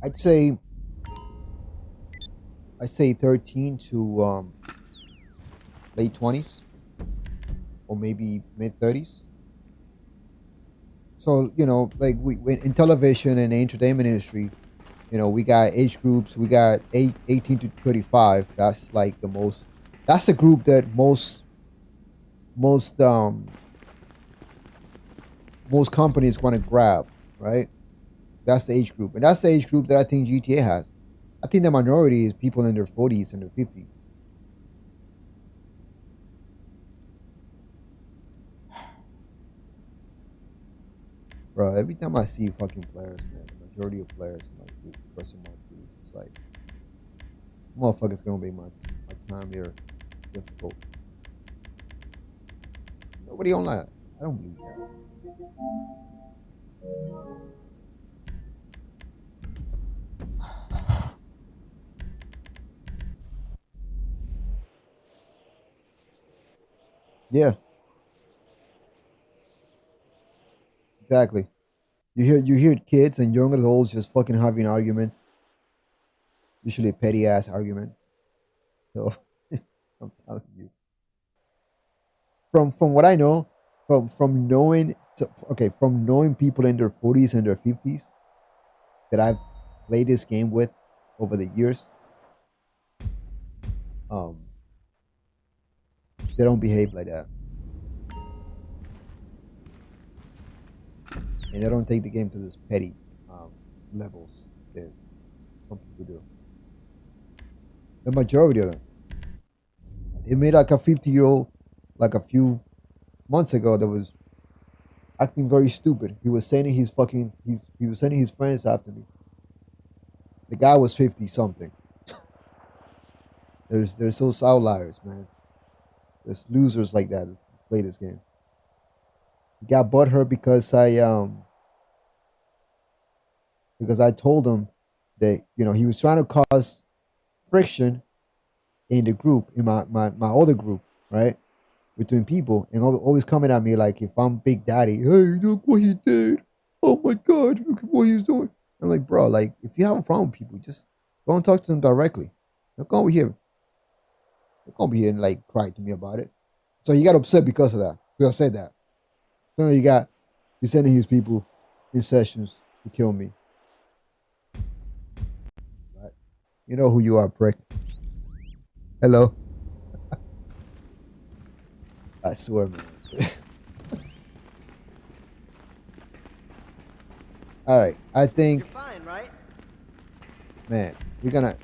I'd say 13 to late 20s or maybe mid 30s. So like we in television and the entertainment industry, we got age groups. We got 18 to 35. That's like the most. That's the group that most companies want to grab, right? That's the age group, and that's the age group that I think GTA has. I think the minority is people in their 40s and their 50s. Bro, every time I see fucking players, man, the majority of players like pressing my keys, it's like, motherfuckers gonna make my time here difficult. Nobody online. I don't believe that. Yeah, exactly. You hear kids and young adults just fucking having arguments, usually petty ass arguments. So I'm telling you, from what I know, from knowing from knowing people in their 40s and their 50s that I've played this game with over the years, um, they don't behave like that, and they don't take the game to this petty levels that some people do. The majority of them. It made like a 50-year-old, like a few months ago, that was acting very stupid. He was sending he was sending his friends after me. The guy was 50 something. There's those outliers, man. There's losers like that that play this game. He got butthurt because I told him that he was trying to cause friction in the group, in my other group, right? Between people, and always coming at me like if I'm Big Daddy. Hey, look what he did. Oh my God, look at what he's doing. I'm like, bro, like if you have a problem with people, just go and talk to them directly. Don't come over here. Don't come over here and like cry to me about it. So he got upset because of that. Because I said that. So he's sending his people in sessions to kill me. Right? You know who you are, prick. Hello. I swear, man. All right, I think. You're fine, right? Man, we're gonna.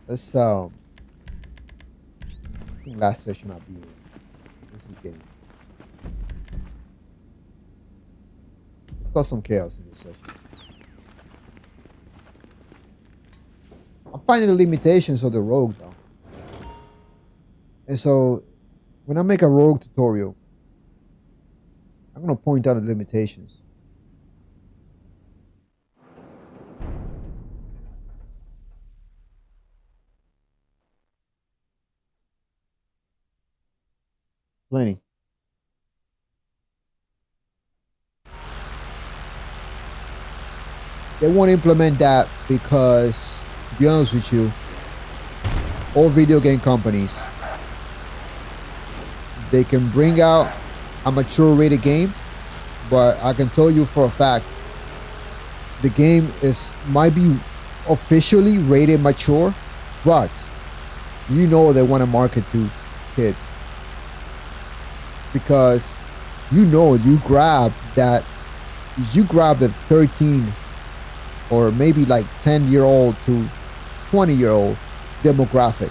Let's I think last session I'll be in. This is getting. Let's cause some chaos in this session. I'm finding the limitations of the rogue though. And so when I make a rogue tutorial, I'm gonna point out the limitations. Plenty. They won't implement that because, to be honest with you, all video game companies, they can bring out a mature rated game but I can tell you for a fact the game might be officially rated mature, but you know they want to market to kids because you know you grab the 13 or maybe like 10-year-old to 20-year-old demographic,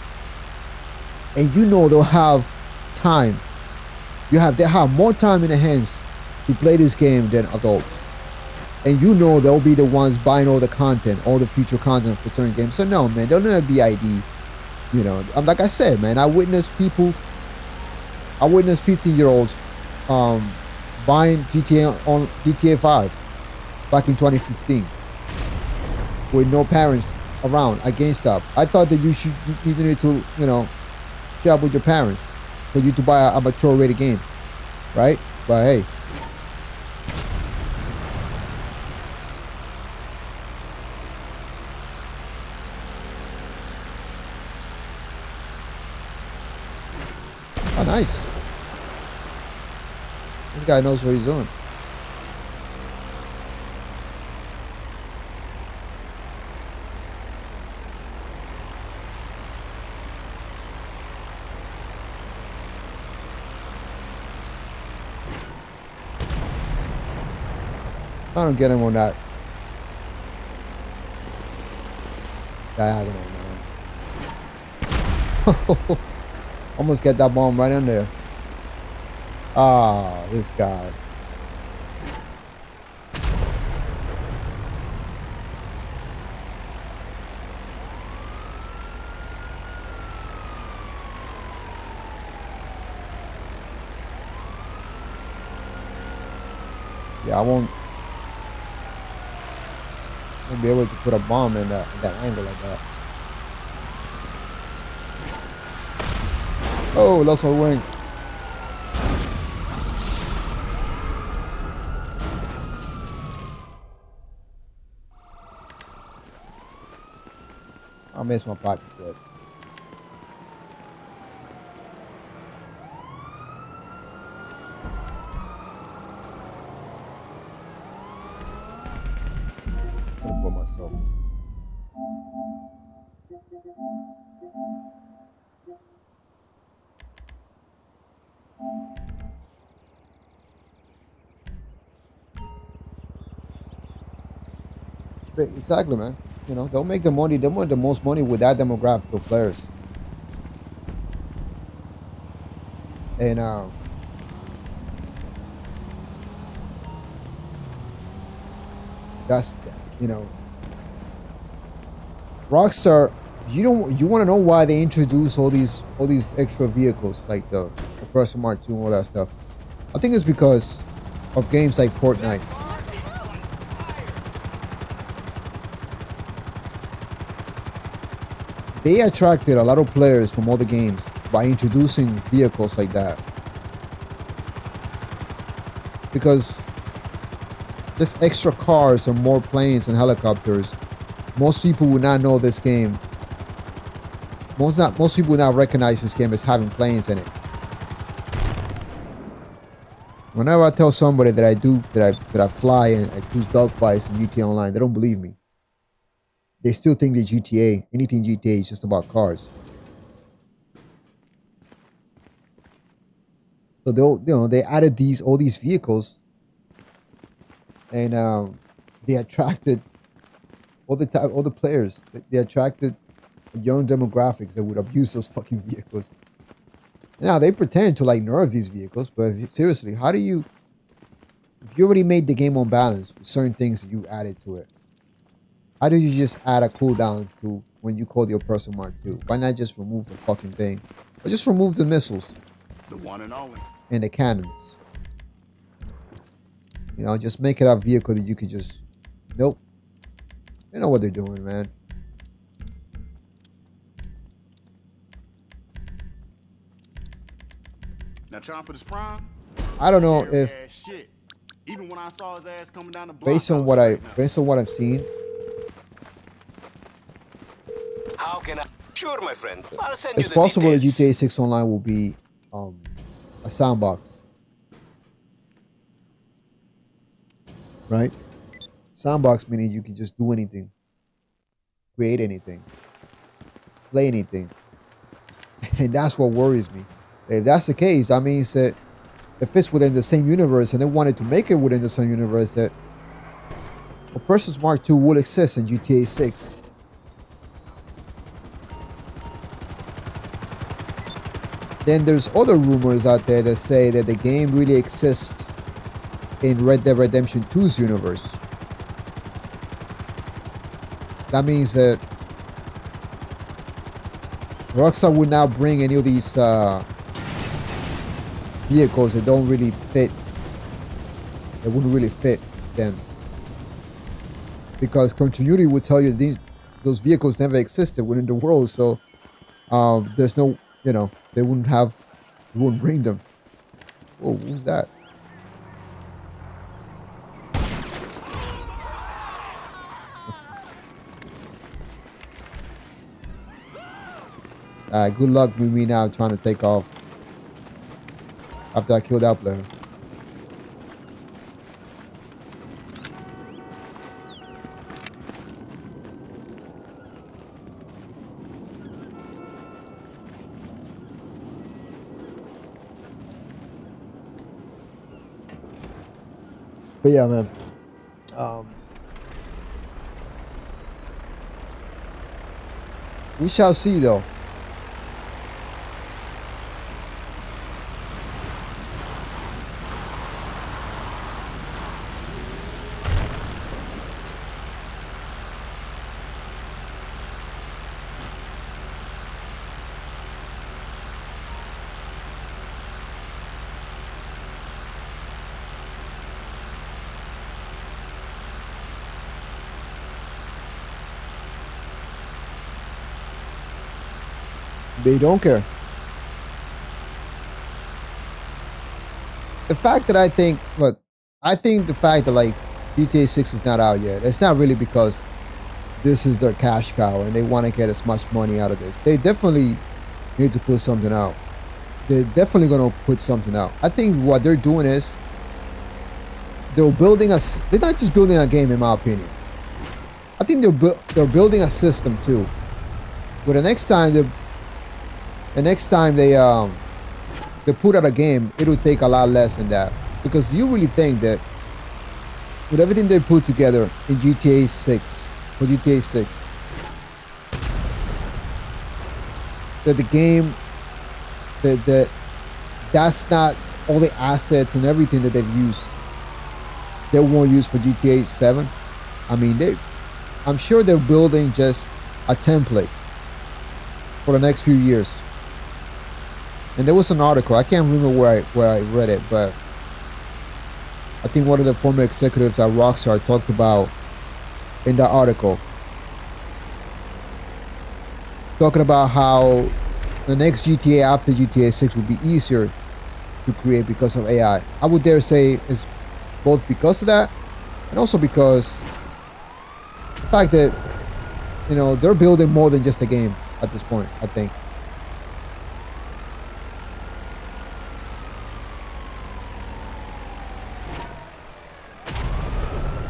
and you know they'll have time. They have more time in their hands to play this game than adults, and you know they'll be the ones buying all the content, all the future content for certain games. So no, man, they'll never be ID. You know, like I said, man, I witnessed 15-year-olds buying GTA 5 back in 2015 with no parents around against GameStop. I thought that you needed to, you know, chat with your parents for you to buy a mature rated game, right? But hey, oh nice. This guy knows what he's doing. I don't get him on that diagonal, man. Almost get that bomb right in there. Ah, this guy. Yeah, I won't be able to put a bomb in that angle like that. Oh, lost my wing. I missed my pocket clip. I'm gonna put myself. Exactly, man. You know, they'll make the money. They want the most money with that demographic of players. And that's, you know, Rockstar. You want to know why they introduce all these extra vehicles like the Oppressor Mark II and all that stuff? I think it's because of games like Fortnite. They attracted a lot of players from other games by introducing vehicles like that. Because just extra cars and more planes and helicopters, most people would not know this game. Most people would not recognize this game as having planes in it. Whenever I tell somebody that I fly and I do dogfights in GTA Online, they don't believe me. They still think that anything GTA is just about cars. So they added all these vehicles, and they attracted all the players. They attracted young demographics that would abuse those fucking vehicles. Now they pretend to like nerf these vehicles, but seriously, how do you? If you already made the game unbalanced with certain things that you added to it, how do you just add a cooldown to when you call the Oppressor Mark II? Why not just remove the fucking thing? Or just remove the missiles. The one and only. And the cannons. You know, just make it a vehicle that you can just... Nope. They know what they're doing, man. Now Chomper is prime. I don't know if... Shit. Even when I saw his ass coming down the block, based on what I've seen, How can I? Sure, my friend. I'll send you it's the possible that details. GTA 6 Online will be a sandbox. right? Sandbox meaning you can just do anything, create anything, play anything. And that's what worries me. If that's the case, that means that if it's within the same universe and they wanted to make it within the same universe, that Oppressors Mark II will exist in GTA 6. Then there's other rumors out there that say that the game really exists in Red Dead Redemption 2's universe. That means that Rockstar would not bring any of these vehicles that don't really fit. That wouldn't really fit them. Because continuity would tell you those vehicles never existed within the world. So there's no, they wouldn't bring them. Whoa, who's that? Good luck with me now trying to take off after I killed that player. But yeah, man. We shall see, though. They don't care. The fact that I think the fact that like GTA 6 is not out yet, it's not really because this is their cash cow and they want to get as much money out of this. They definitely need to put something out. They're definitely going to put something out. I think what they're doing is they're not just building a game, in my opinion. I think they're building a system too. But the next time they put out a game, it'll take a lot less than that. Because you really think that with everything they put together in GTA 6, for GTA 6, that the game, that's not all the assets and everything that they've used, they won't use for GTA 7. I mean, I'm sure they're building just a template for the next few years. And there was an article, I can't remember where I read it, but I think one of the former executives at Rockstar talked about in that article, talking about how the next GTA after GTA 6 will be easier to create because of AI. I would dare say it's both because of that and also because the fact that, they're building more than just a game at this point, I think.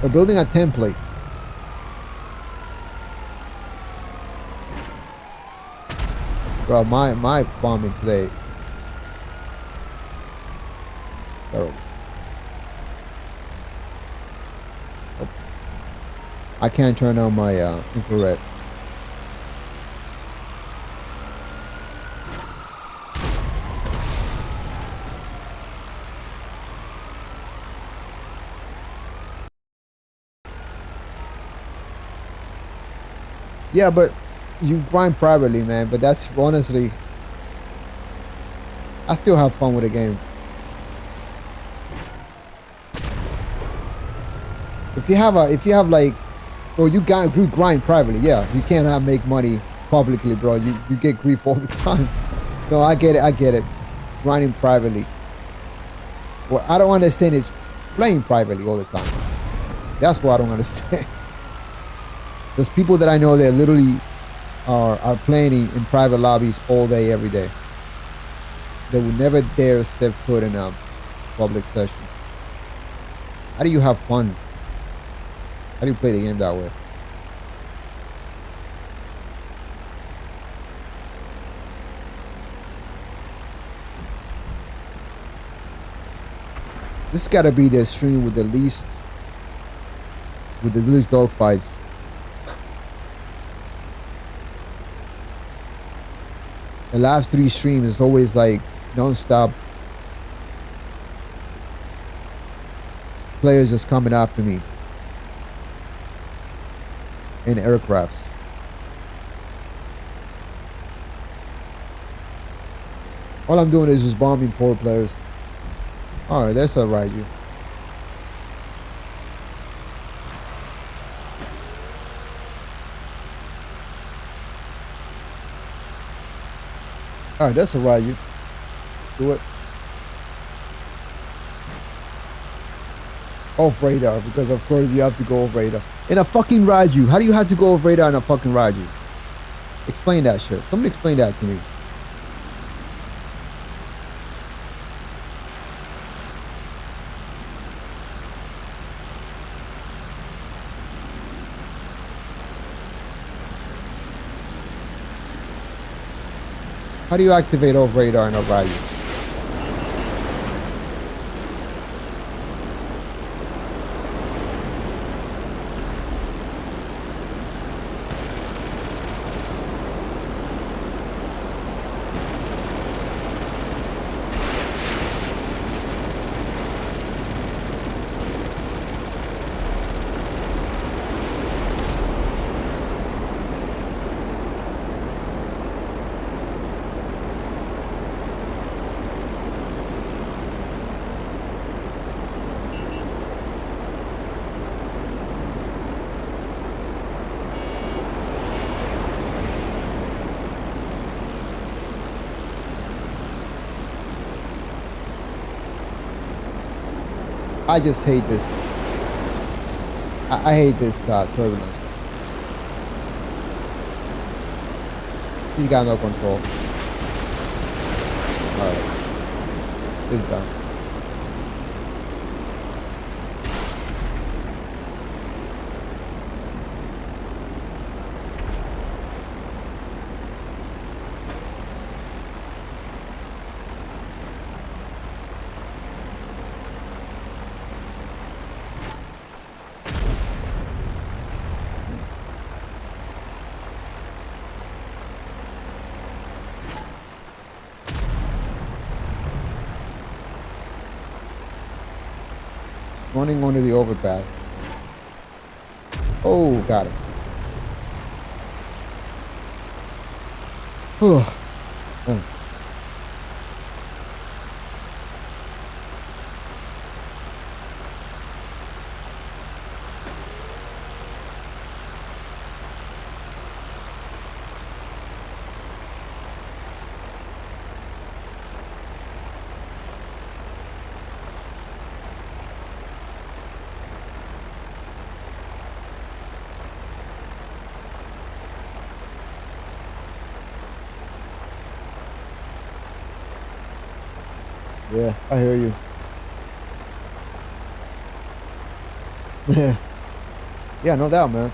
We're building a template. Bro, my bombing today. Terrible. Oh. I can't turn on my infrared. Yeah, but you grind privately, man. But that's honestly, I still have fun with the game. If you have like, you grind privately, yeah, you cannot make money publicly, bro. You get grief all the time. No, I get it. Grinding privately. What I don't understand is playing privately all the time. That's what I don't understand. There's people that I know that literally are playing in private lobbies all day, every day. They would never dare step foot in a public session. How do you have fun How do you play the game that way? This gotta be the stream with the least dogfights. The last 3 streams is always like non-stop players just coming after me in aircrafts. All I'm doing is just bombing poor players. Alright, that's alright, you. Alright, that's alright, you. Do it. Off radar, because of course you have to go off radar. In a fucking Raju. How do you have to go off radar in a fucking Raju? Explain that shit. Somebody explain that to me. How do you activate off radar in a Raju? I just hate this. I hate this turbulence. He's got no control. Alright. He's done. Running onto the overpass. Oh, got it. Whew. Yeah, I hear you. Yeah, no doubt, man.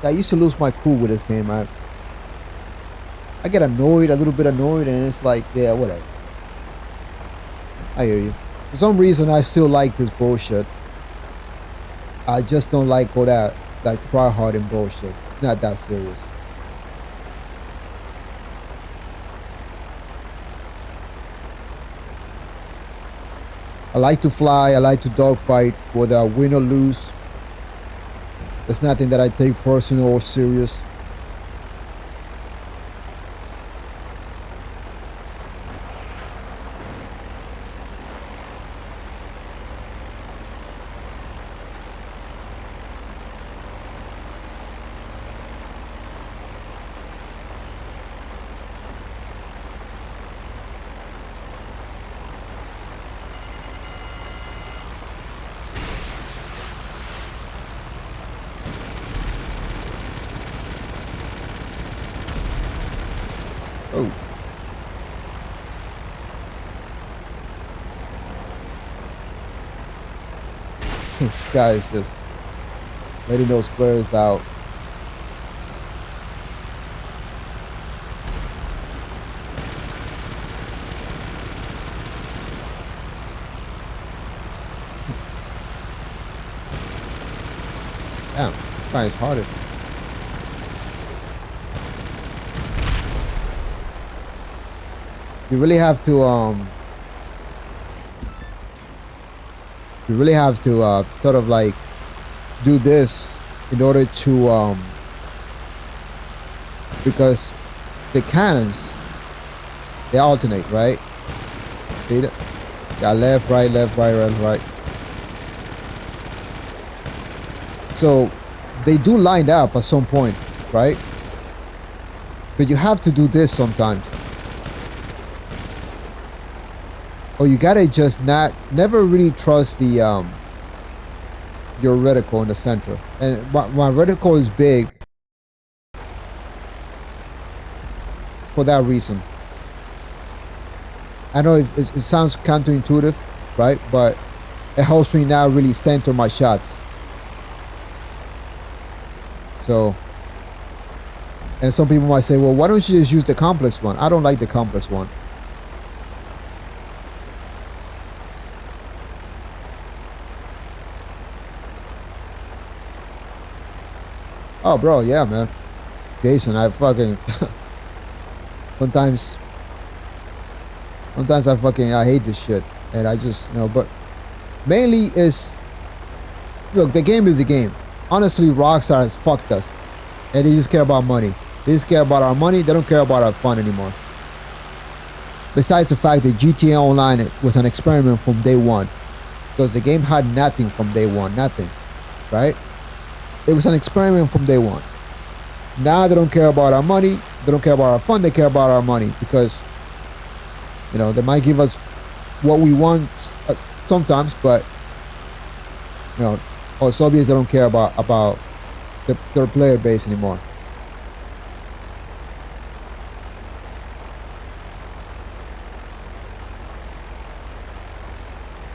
I used to lose my cool with this game. I get annoyed, a little bit annoyed, and it's like, yeah, whatever. I hear you. For some reason, I still like this bullshit. I just don't like all that try-harding bullshit. It's not that serious. I like to fly, I like to dogfight, whether I win or lose. It's nothing that I take personal or serious. Oh. This guy is just letting those flares out. Damn, this guy is hardest. You really have to sort of like do this in order to because the cannons, they alternate, right? See that? Got left, right, left, right, left, right. So they do line up at some point, right? But you have to do this sometimes. Or you gotta just never really trust the your reticle in the center. And my reticle is big for that reason. I know it sounds counterintuitive, right? But it helps me now really center my shots. So, and some people might say, well, why don't you just use the complex one? I don't like the complex one. Oh, bro, yeah, man. Jason, I fucking sometimes I hate this shit, and I just, you know, but mainly is, look, the game is the game. Honestly, Rockstar has fucked us, and they just care about money. They just care about our money. They don't care about our fun anymore. Besides the fact that GTA Online was an experiment from day one, because the game had nothing from day one, nothing, right? It was an experiment from day one. Now they don't care about our money. They don't care about our fun. They care about our money because, you know, they might give us what we want sometimes, but, you know, or Soviets, they don't care about their player base anymore.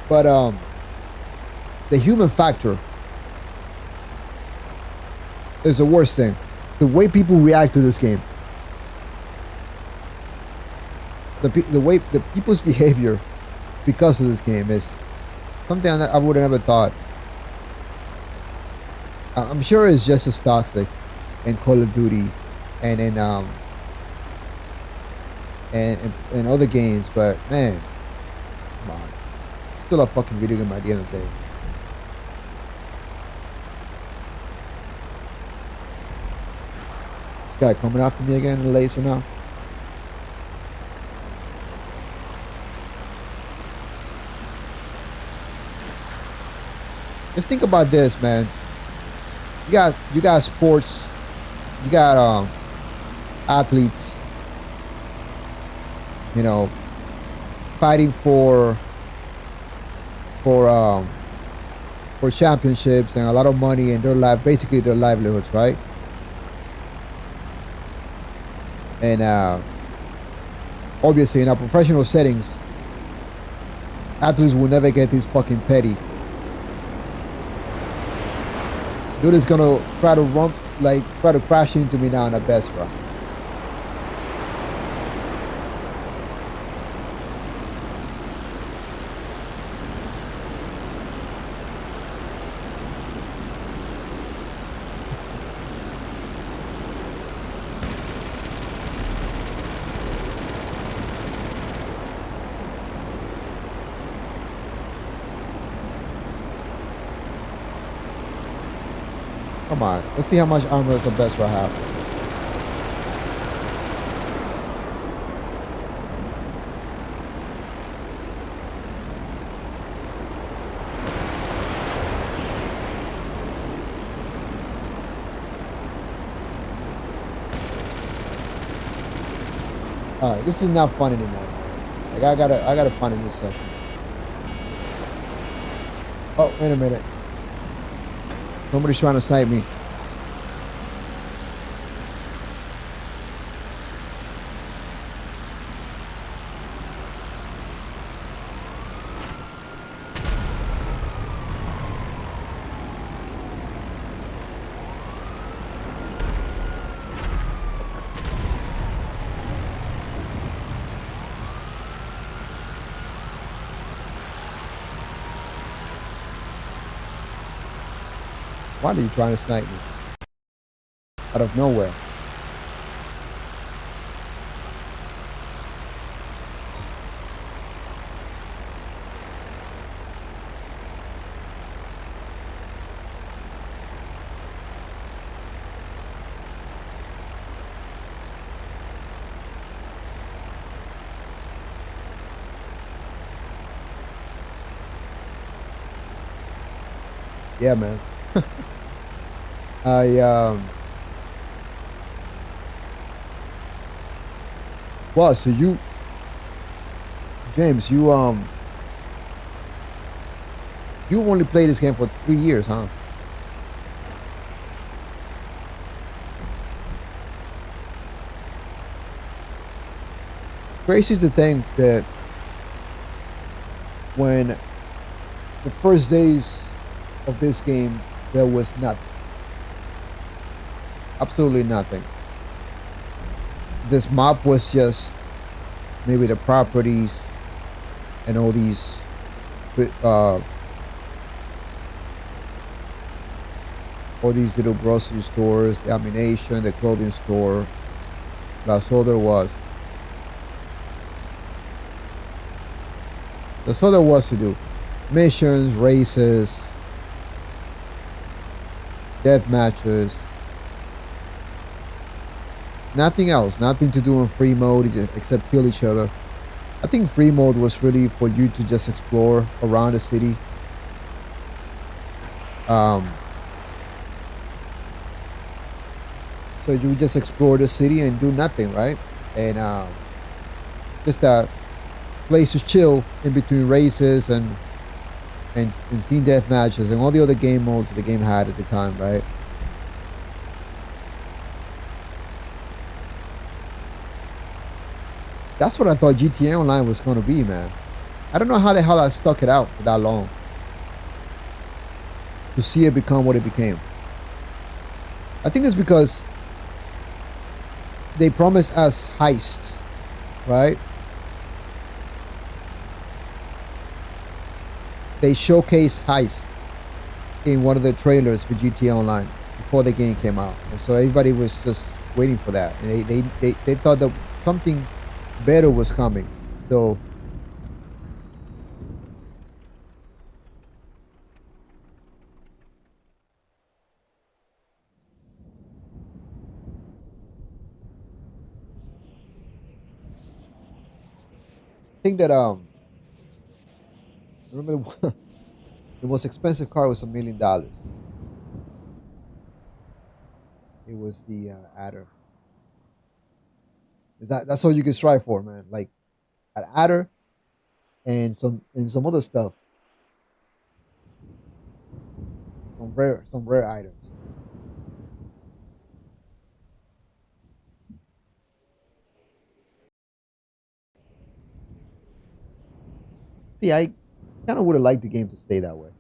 But the human factor is the worst thing. The way people react to this game. The way the people's behavior because of this game is something that I would have never thought. I'm sure it's just as toxic in Call of Duty and in and other games, but man, come on. It's still a fucking video game at the end of the day. This guy coming after me again in the laser now. Just think about this, man. You got sports, you got athletes, you know, fighting for championships and a lot of money in their life, basically their livelihoods, right? And obviously in our professional settings, athletes will never get this fucking petty. Dude is gonna try to crash into me now in a best run. Come on, let's see how much armor does the best right have. All right, this is not fun anymore. Like I gotta find a new session. Oh, wait a minute. Somebody's trying to snipe me. Why are you trying to snipe me? Out of nowhere. Yeah, man. I Well, so you, James, you only played this game for 3 years, huh? Crazy to think that when the first days of this game, there was nothing. Absolutely nothing. This map was just maybe the properties and all these uh, all these little grocery stores, the ammunition, the clothing store. That's all there was. That's all there was to do. Missions, races, death matches. Nothing else. Nothing to do in free mode except kill each other. I think free mode was really for you to just explore around the city. So you just explore the city and do nothing, right? And just a place to chill in between races and team death matches and all the other game modes the game had at the time, right? That's what I thought GTA Online was going to be, man. I don't know how the hell I stuck it out for that long to see it become what it became. I think it's because they promised us heists, right? They showcased heist in one of the trailers for GTA Online before the game came out, and so everybody was just waiting for that, and they thought that something better was coming. So I think that remember the most expensive car was $1 million. It was the Adder. Is that's all you can strive for, man? Like an Adder and some other stuff, some rare items. See, I kind of would have liked the game to stay that way.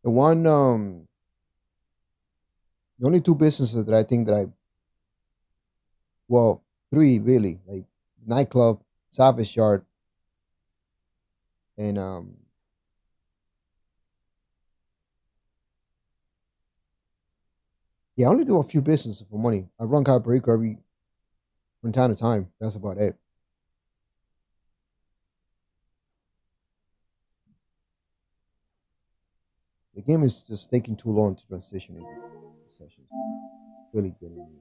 The one, the only two businesses that I think that well, three really, like nightclub, Savage Yard, and yeah, I only do a few businesses for money. I run Caprico every from time to time. That's about it. The game is just taking too long to transition into sessions. Really getting me.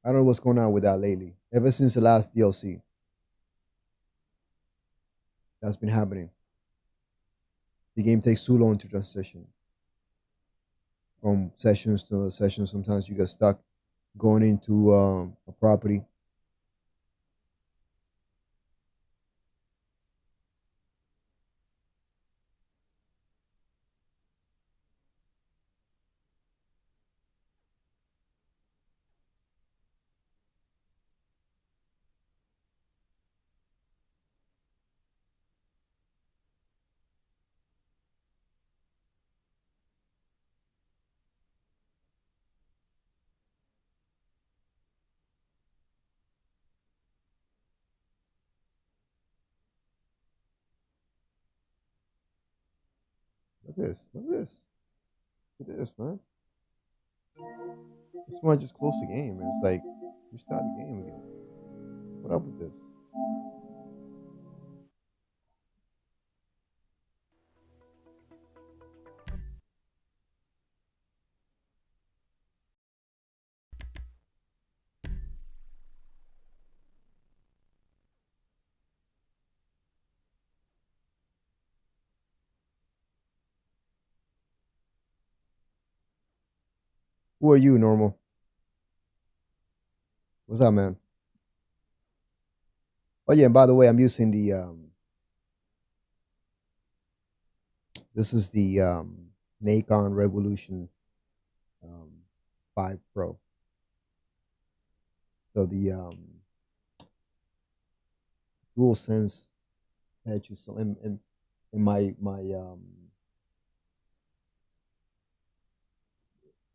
I don't know what's going on with that lately. Ever since the last DLC, that's been happening. The game takes too long to transition from sessions to another session. Sometimes you get stuck going into a property. Look at this. Look at this. Look at this, man. This one just closed the game, and it's like restart the game again. What up with this? Who are you, normal? What's up, man? Oh yeah, and by the way, I'm using the this is the Nikon Revolution 5 Pro. So the dual sense patches. So in my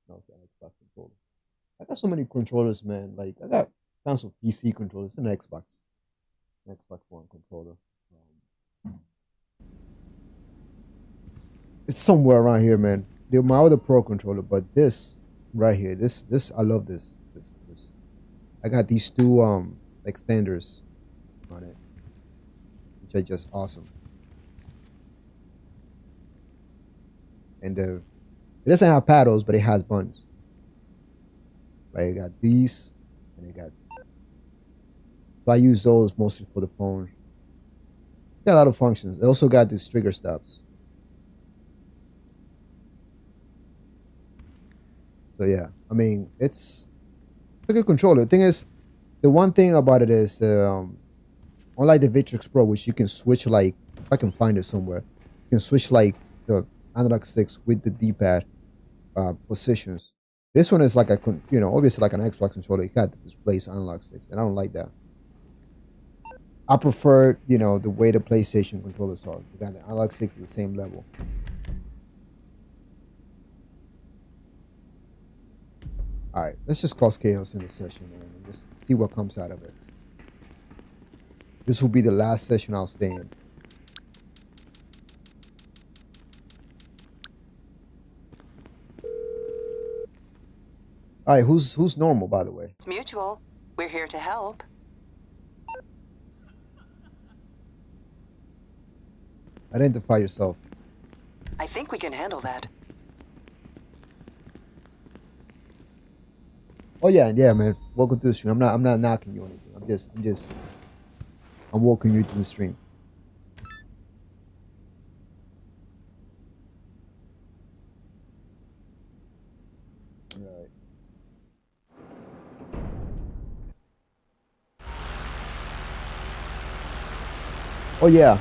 no, it's an Xbox controller. I got so many controllers, man. Like I got tons of PC controllers and Xbox One controller. It's somewhere around here, man. My other Pro controller, but this right here, this I love this. This. I got these two extenders on it, which are just awesome. And it doesn't have paddles, but it has buttons. Right, you got these, and you got. So I use those mostly for the phone. Got a lot of functions. It also got these trigger stops. So yeah, I mean it's a good controller. The thing is, the one thing about it is, unlike the Victrix Pro, which you can switch like, if I can find it somewhere, you can switch like the analog sticks with the D-pad positions. This one is like a, obviously like an Xbox controller. You got to displace analog sticks, and I don't like that. I prefer, the way the PlayStation controllers are. You got the analog sticks at the same level. All right, let's just cause chaos in the session, man, and just see what comes out of it. This will be the last session I'll stay in. All right, who's normal, by the way? It's mutual. We're here to help. Identify yourself. I think we can handle that. Oh yeah, man. Welcome to the stream. I'm not knocking you or anything. I'm welcoming you to the stream. All right. Oh yeah.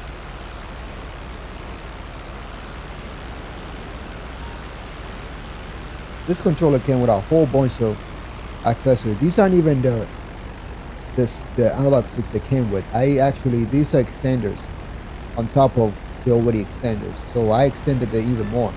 This controller came with a whole bunch of accessories. These aren't even the analog sticks they came with. These are extenders on top of the already extenders. So I extended it even more.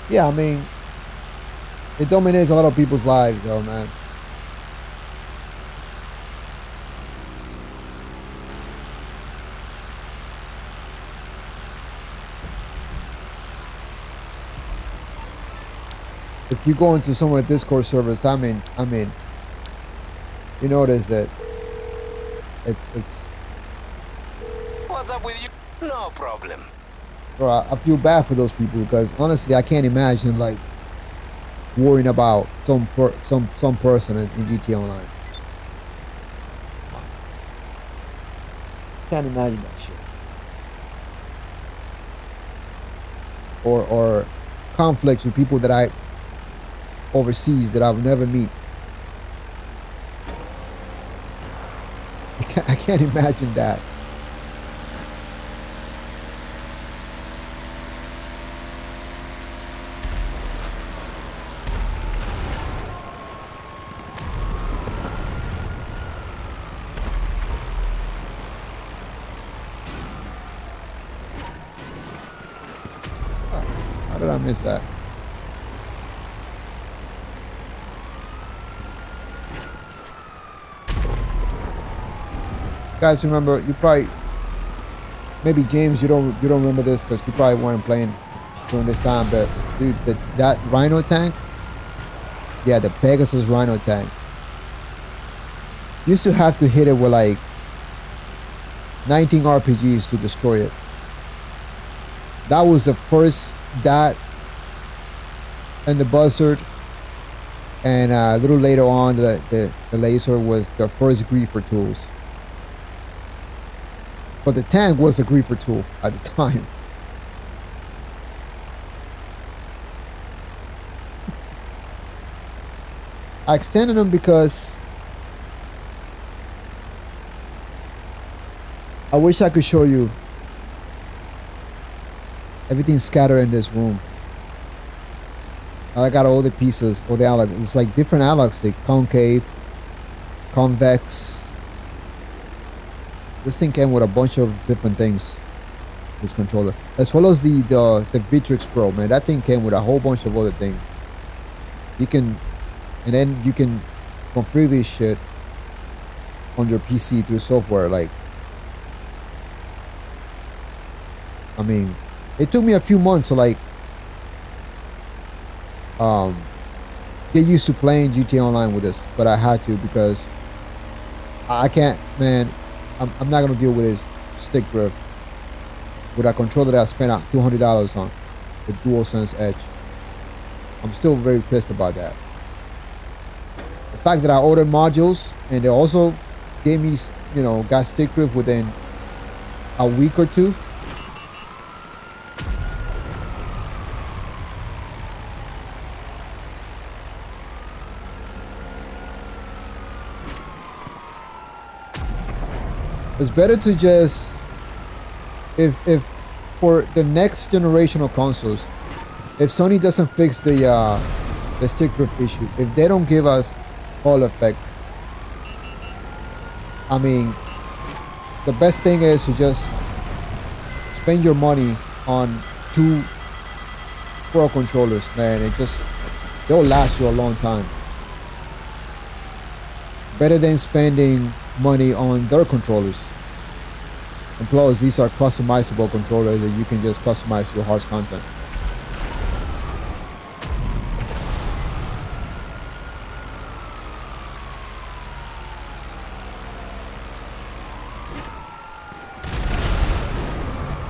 Yeah, I mean, it dominates a lot of people's lives, though, man. If you go into some of the Discord servers, I mean, you notice that it's What's up with you? No problem. Bro, I feel bad for those people because honestly, I can't imagine like worrying about some person in GTA Online. Can't imagine that shit. Or conflicts with people that I overseas that I'll never meet. I can't imagine that. How did I miss that? Guys, remember, you probably, maybe James, you don't remember this because you probably weren't playing during this time, but dude, that Rhino tank, yeah, the Pegasus Rhino tank, used to have to hit it with like 19 RPGs to destroy it. That was the first, that and the buzzard, and a little later on the laser was the first griefer tools. But the tank was a griefer tool at the time. I extended them because I wish I could show you everything scattered in this room. I got all the pieces, all the alloys. It's like different alloys, like concave, convex. This thing came with a bunch of different things. This controller, as well as the Vitrix Pro, man. That thing came with a whole bunch of other things. You can, and then you can configure this shit on your PC through software. Like, I mean, it took me a few months to like get used to playing GTA Online with this, but I had to because I can't, man. I'm not gonna deal with this stick drift with a controller that I spent $200 on, the DualSense Edge. I'm still very pissed about that. The fact that I ordered modules and they also gave me, you know, got stick drift within a week or two. It's better to just, if for the next generational consoles, if Sony doesn't fix the stick drift issue, if they don't give us Hall effect, I mean, the best thing is to just spend your money on 2 Pro controllers, man. They'll last you a long time. Better than spending money on their controllers. And plus, these are customizable controllers that you can just customize your heart's content.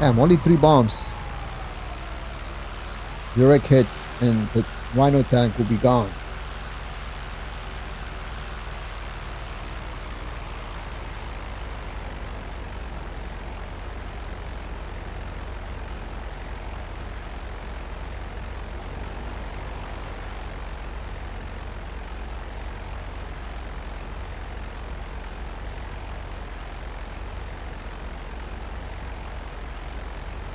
Damn, only 3 bombs. Direct hits and the Rhino tank will be gone.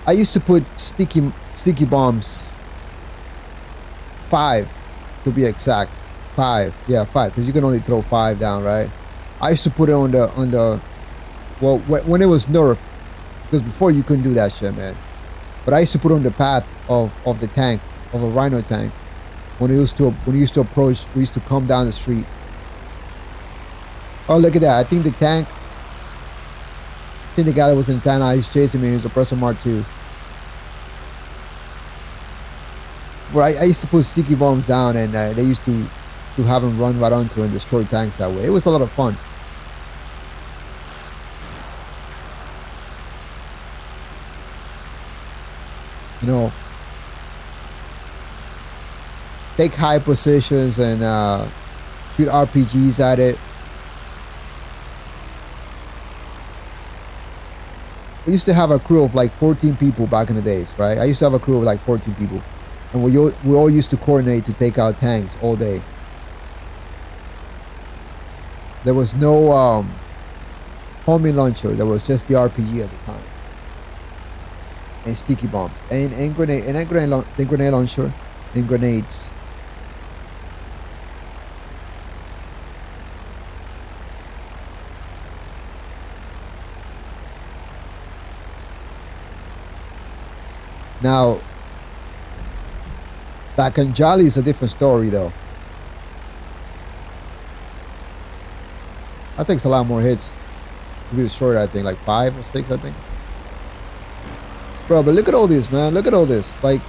I used to put sticky bombs. 5 to be exact. 5. Yeah, 5. Because you can only throw 5 down, right? I used to put it on the well, when it was nerfed. Because before you couldn't do that shit, man. But I used to put it on the path of the tank, of a Rhino tank. When we used to approach, we used to come down the street. Oh, look at that. I think the tank, I think the guy that was in the tank now, he's chasing me. He's a Oppressor Mark II. Well, I used to put sticky bombs down, and they used to have them run right onto and destroy tanks that way. It was a lot of fun. you know, take high positions and shoot RPGs at it. We used to have a crew of like 14 people back in the days, right? I used to have a crew of like 14 people. And we all used to coordinate to take out tanks all day. There was no homing launcher. There was just the RPG at the time. And sticky bombs. And grenade launcher. And grenades. Now, Takanjali is a different story, though. I think it's a lot more hits. Really short, I think, like 5 or 6, I think. Bro, but look at all this, man. Look at all this. Like,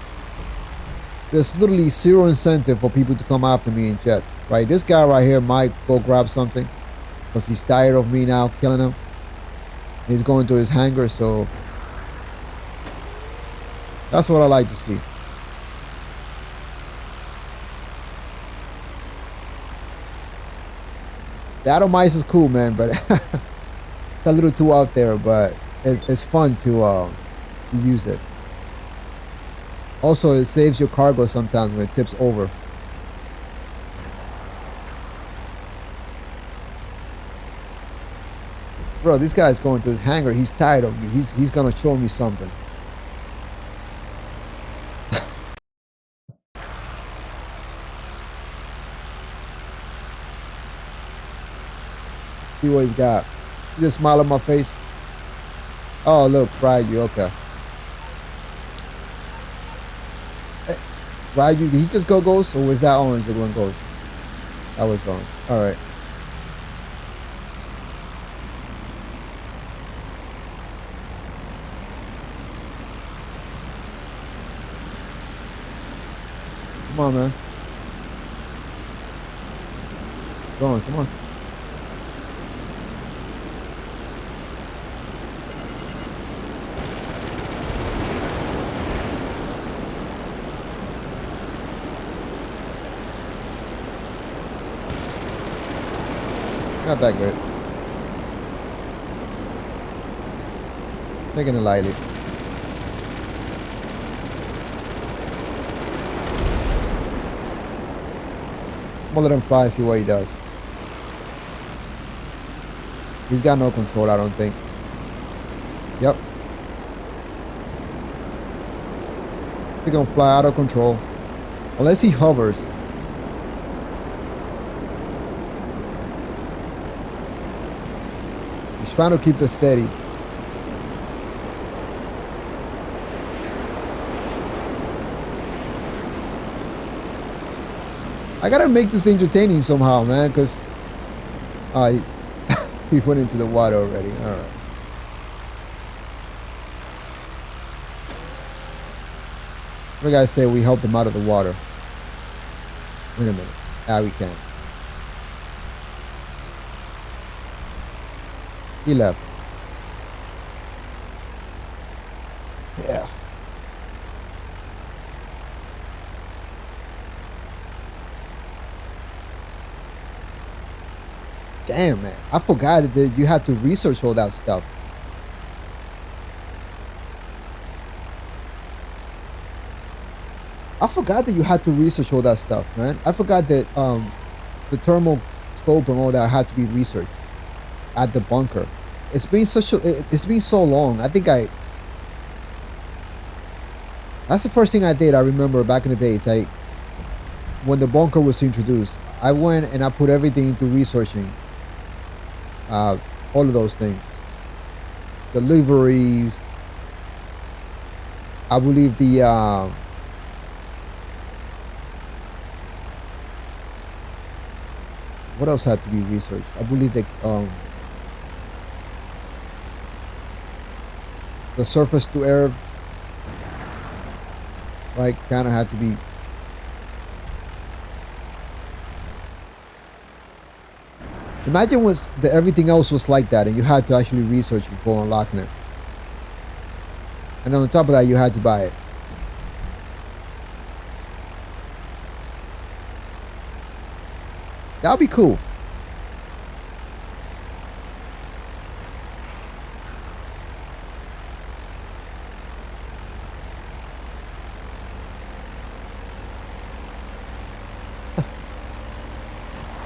there's literally zero incentive for people to come after me in jets, right? This guy right here might go grab something because he's tired of me now killing him. He's going to his hangar, so that's what I like to see. The atomize is cool, man, but a little too out there, but it's fun to use it. Also, it saves your cargo sometimes when it tips over. Bro, this guy's going to his hangar. He's tired of me. He's gonna show me something. See what he's got. See the smile on my face? Oh, look, Ryu, okay. Hey, Ryu, did he just go ghost, or was that orange that went ghost? That was orange. Alright. Come on, man. Come on, come on. Not that good. Making it lightly. I'm gonna let him fly and see what he does. He's got no control, I don't think. Yep. He's gonna fly out of control. Unless he hovers. He's trying to keep it steady. I gotta make this entertaining somehow, man, because he went into the water already. All right. What do you guys say we help him out of the water? Wait a minute. Ah, we can. He left. Yeah. Damn, man. I forgot that you had to research all that stuff. I forgot that you had to research all that stuff, man. I forgot that the thermal scope and all that had to be researched at the bunker. It's been it's been so long. I think that's the first thing I did. I remember back in the days, when the bunker was introduced, I went and I put everything into researching all of those things. The liveries, I believe the what else had to be researched? I believe the surface to air, right, kind of had to be. Imagine everything else was like that, and you had to actually research before unlocking it. And on top of that, you had to buy it. That'll be cool.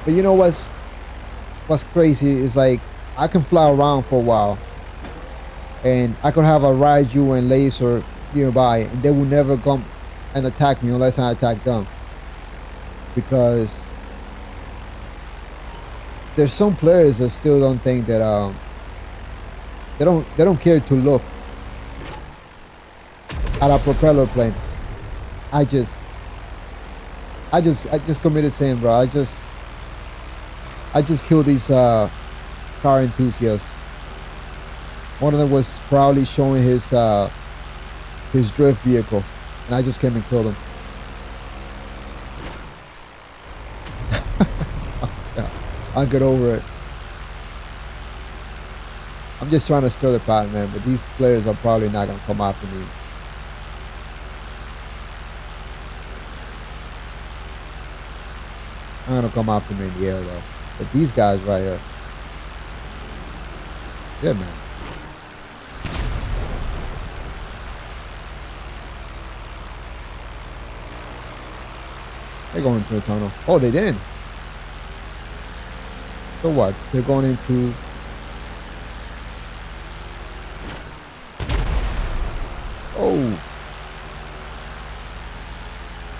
But you know what's crazy is like I can fly around for a while and I could have a Raiju and laser nearby and they will never come and attack me unless I attack them. Because there's some players that still don't think that they don't care to look at a propeller plane. I just committed sin, bro. I just killed these car enthusiasts. One of them was proudly showing his drift vehicle, and I just came and killed him. I'll get over it. I'm just trying to stir the pot, man, but these players are probably not gonna come after me. I'm gonna come after me in the air though. But these guys right here. Yeah, man. They're going into the tunnel. Oh, they did. So what? They're going into... Oh.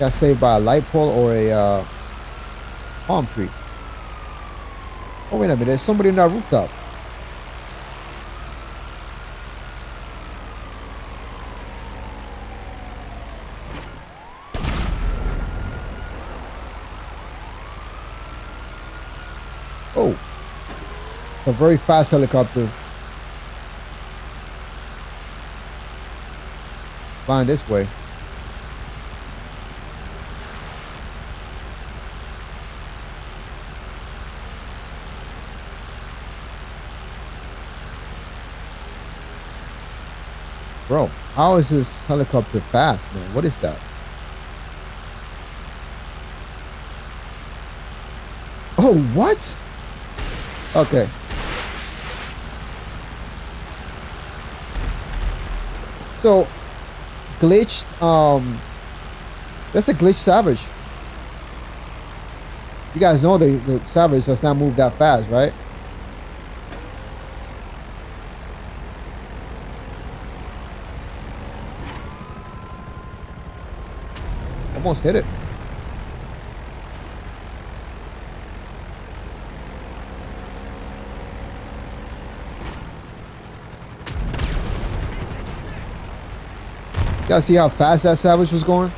Got saved by a light pole or a palm tree. Oh, wait a minute. There's somebody in that rooftop. Oh. A very fast helicopter. Flying this way. Bro, how is this helicopter fast, man? What is that? Oh, what? Okay. So, glitched, that's a glitch Savage. You guys know the Savage does not move that fast, right? Almost hit it. You guys see how fast that Savage was going?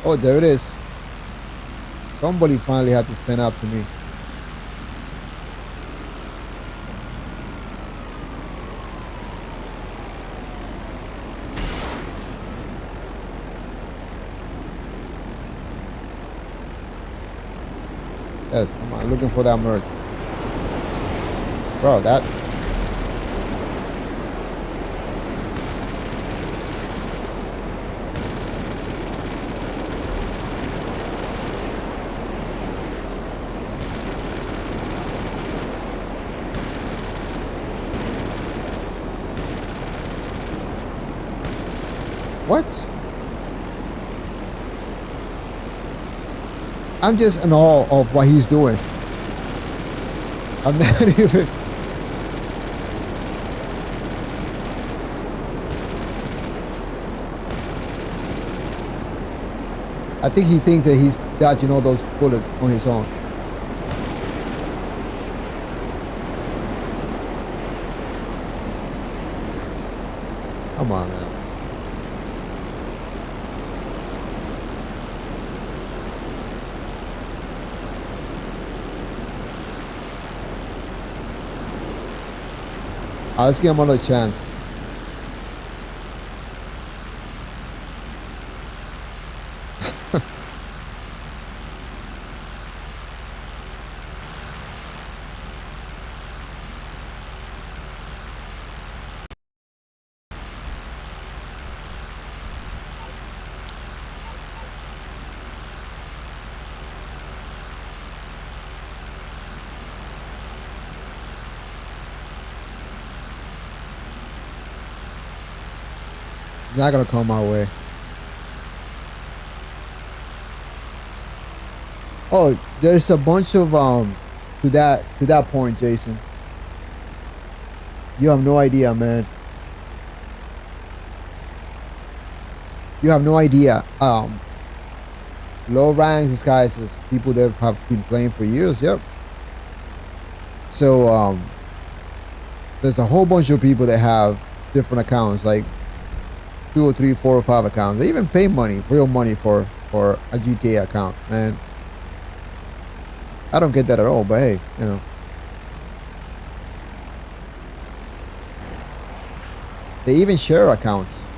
Oh, there it is. Somebody finally had to stand up to me. Yes, come on, looking for that merch. Bro, that... What? I'm just in awe of what he's doing. I'm not even... I think he thinks that he's dodging all those bullets on his own. Come on, man. Let's give him another chance. Not gonna come my way. Oh, there's a bunch of to that point, Jason. You have no idea, man. You have no idea. Low ranks disguises, people that have been playing for years. Yep. So there's a whole bunch of people that have different accounts, like 2 or 3, 4 or 5 accounts. They even pay money, real money for a GTA account, man. I don't get that at all, but hey, you know. They even share accounts.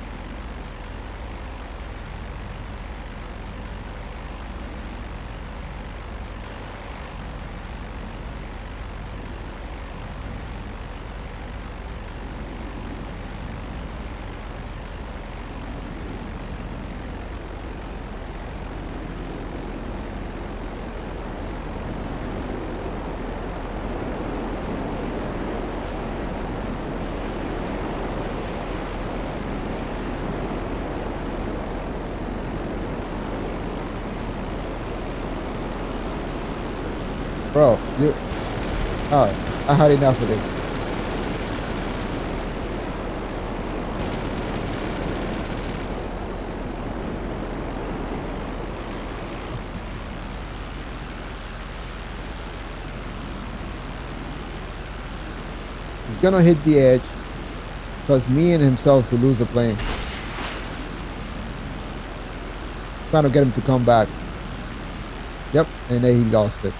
Bro, you... Alright, I had enough of this. He's gonna hit the edge. Cause me and himself to lose the plane. Trying to get him to come back. Yep, and then he lost it.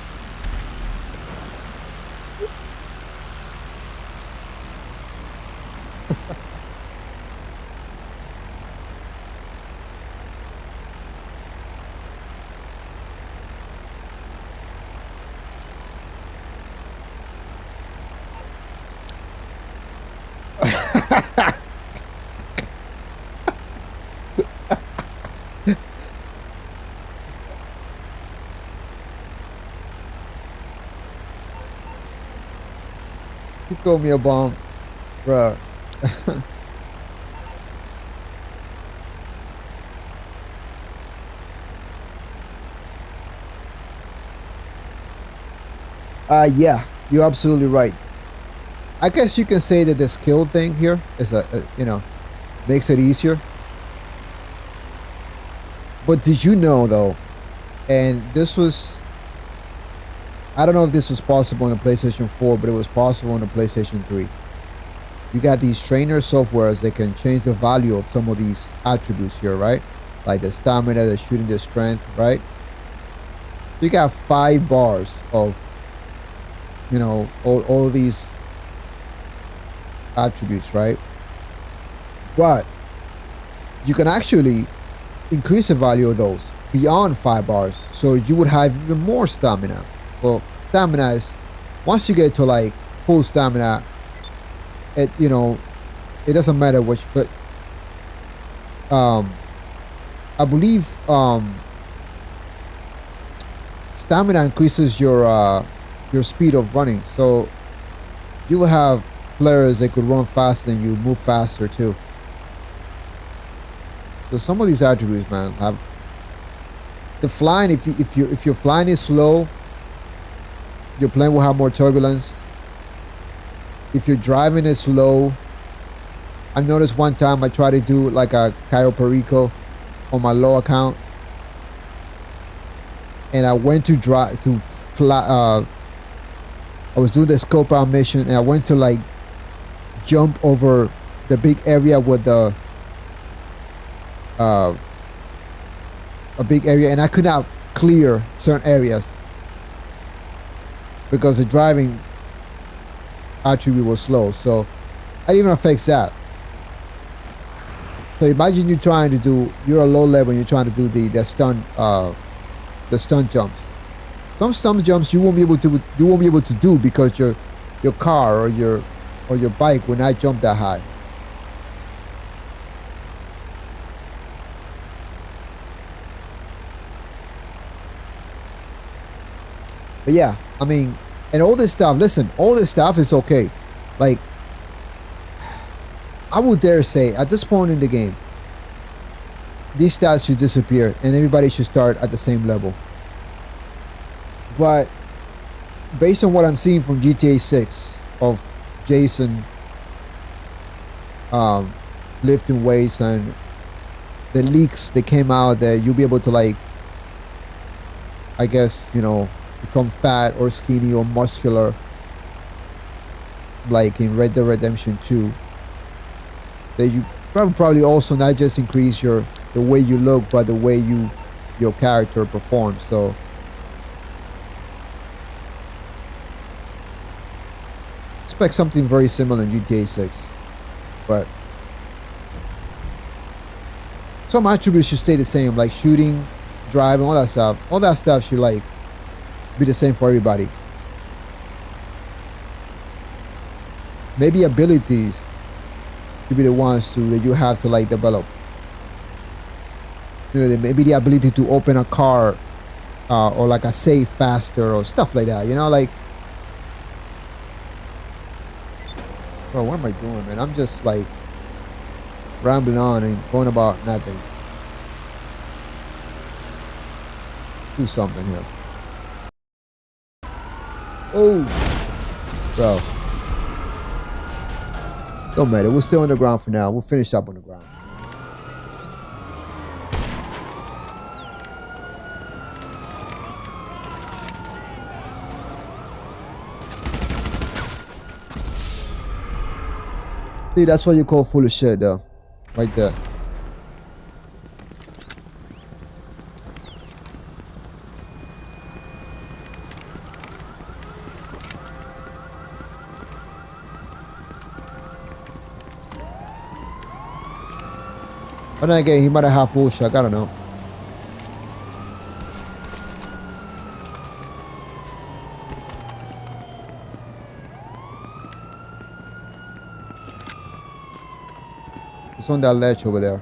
He called me a bomb, bro. Yeah, you're absolutely right. I guess you can say that the skill thing here is you know, makes it easier. But did you know though, and this was, I don't know if this was possible on the PlayStation 4, but it was possible on the PlayStation 3. You got these trainer softwares that can change the value of some of these attributes here, right? Like the stamina, the shooting, the strength, right? You got 5 bars of, you know, all these attributes, right? But you can actually increase the value of those beyond 5 bars, so you would have even more stamina. Well, stamina is, once you get to like full stamina, it, you know, it doesn't matter which, but I believe stamina increases your speed of running, so you will have players that could run faster than you, move faster too. So some of these attributes, man, have the flying. If your flying is slow, your plane will have more turbulence. If your driving is slow, I noticed one time I tried to do like a Cayo Perico on my low account, and I went to drive to fly. I was doing the scope out mission, and I went to like jump over the big area with the a big area, and I could not clear certain areas because the driving attribute was slow. So That even affects that. So imagine you're a low level and you're trying to do the stunt jumps. Some stunt jumps you won't be able to do because your car or your bike will not jump that high. But yeah, I mean, and all this stuff, listen, all this stuff is okay. Like, I would dare say, at this point in the game, these stats should disappear and everybody should start at the same level. But based on what I'm seeing from GTA 6 of Jason lifting weights and the leaks that came out that you'll be able to, like, I guess, you know, become fat or skinny or muscular like in Red Dead Redemption 2, that you probably also not just increase the way you look but the way your character performs. So expect something very similar in GTA 6, but some attributes should stay the same, like shooting, driving, all that stuff. All that stuff should like be the same for everybody. Maybe abilities should be the ones that you have to like develop. You know, maybe the ability to open a car or like a safe faster or stuff like that. You know, like, bro, what am I doing, man? I'm just like rambling on and going about nothing. Do something here. Oh, bro. Don't matter. We're still on the ground for now. We'll finish up on the ground. See, that's what you call full of shit, though. Right there. But then again, he might have half full shot. I don't know. It's on that ledge over there.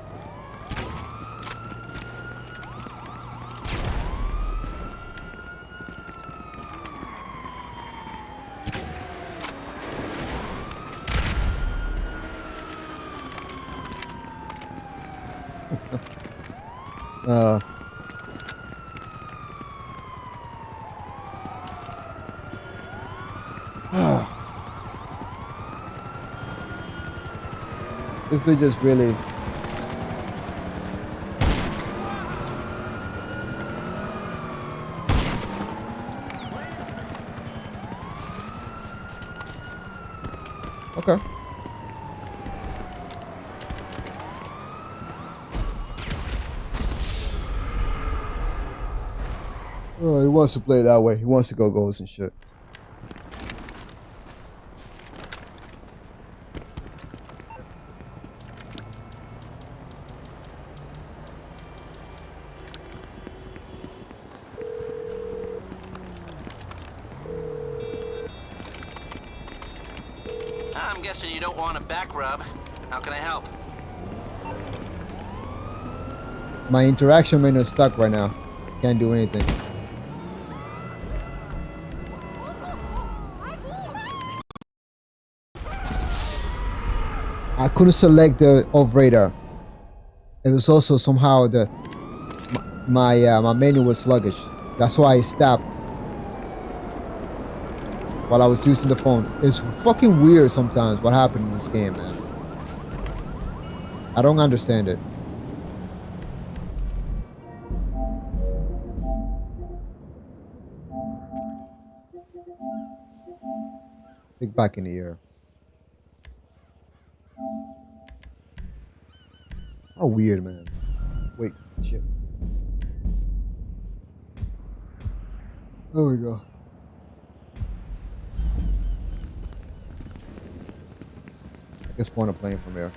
This dude just really... Okay. Oh, he wants to play that way. He wants to go goals and shit. I'm guessing you don't want a back rub. How can I help? My interaction menu is stuck right now. Can't do anything. I couldn't select the off radar. It was also somehow my menu was sluggish. That's why I stopped while I was using the phone. It's fucking weird sometimes what happened in this game, man. I don't understand it. Big back in the air. Oh, weird, man. Wait, shit. There we go. Just spawn a plane from here.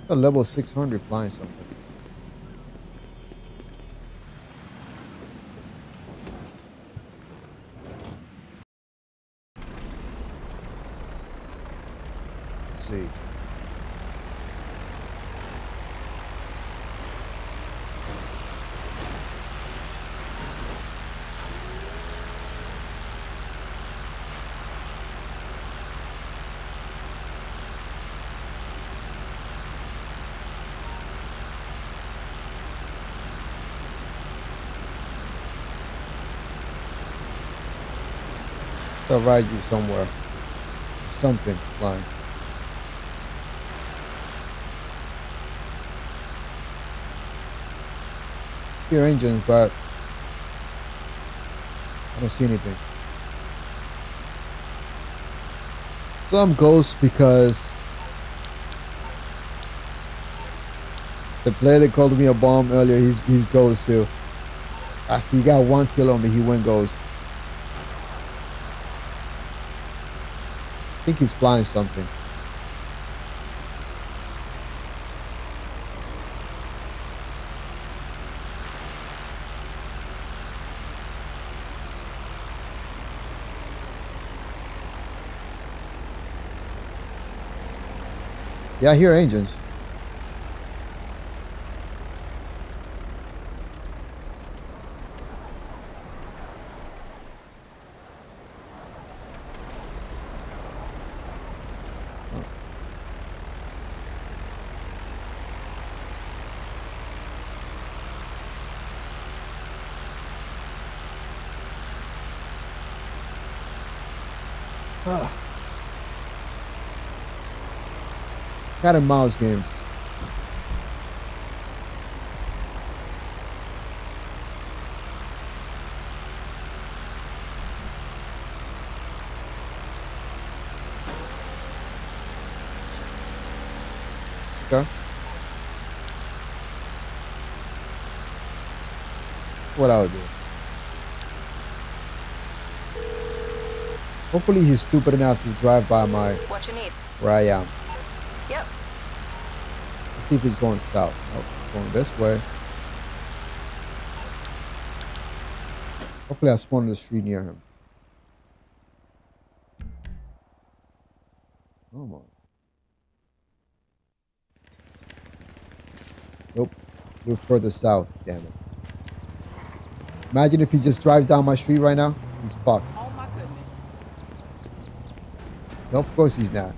A level 600 flying something. Let's see. I'll ride you somewhere. Something flying. Hear engines, but I don't see anything. Some ghosts because the player that called me a bomb earlier, he's ghost too. After he got 1 kill on me, he went ghost. I think he's flying something. Yeah, I hear engines. Cat and mouse game. Okay. What I'll do. Hopefully he's stupid enough to drive by What you need? where I am. Yep. Let's see if he's going south. Nope, going this way. Hopefully I spawn in the street near him. Come on. Nope. We're further south, damn it. Imagine if he just drives down my street right now. He's fucked. Oh my goodness. No, of course he's not.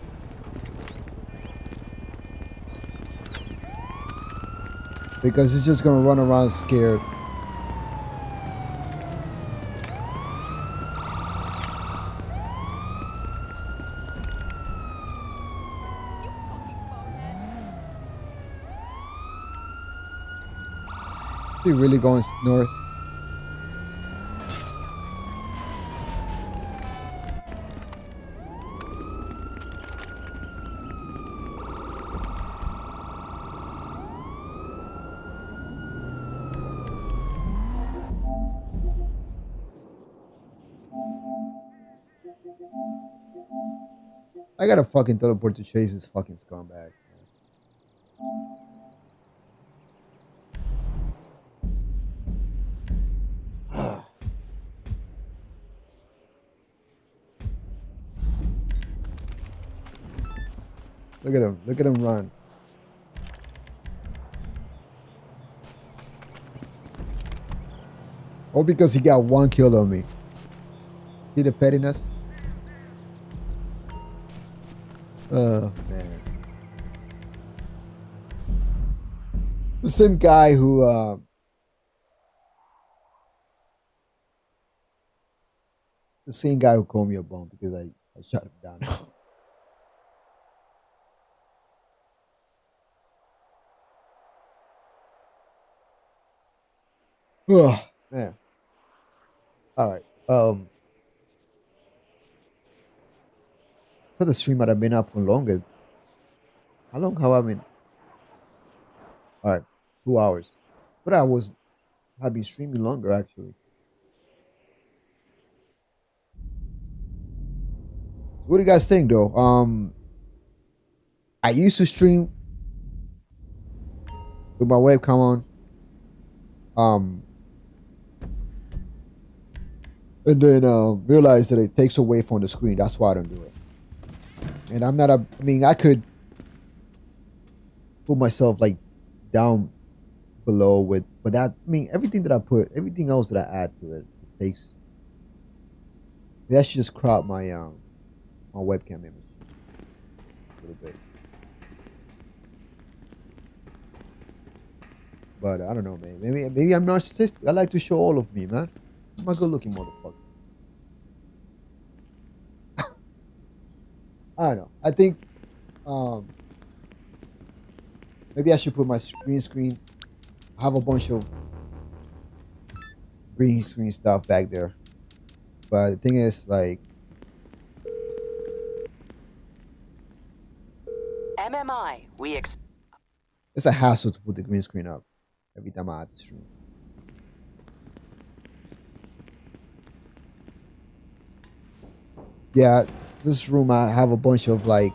Because he's just gonna run around scared. He really going north? I gotta fucking teleport to chase this fucking scumbag. Look at him. Look at him run. Or because he got 1 kill on me. See the pettiness? Oh, man. The same guy who, the same guy who called me a bum because I shot him down. Oh, man. All right. So the stream might have been up for longer. How long have I been? All right, 2 hours. But I've been streaming longer actually. So what do you guys think though? I used to stream with my webcam on. Um, and then realized that it takes away from the screen. That's why I don't do it. And I'm not a. I mean, I could put myself like down below with, but that. I mean, everything that I put, everything else that I add to it, it takes. Maybe I should just crop my webcam image a little bit. But I don't know, man. Maybe I'm narcissistic. I like to show all of me, man. I'm a good-looking motherfucker. I don't know. I think maybe I should put my green screen. I have a bunch of green screen stuff back there. But the thing is, like, MMI, it's a hassle to put the green screen up every time I add the stream. Yeah, this room I have a bunch of like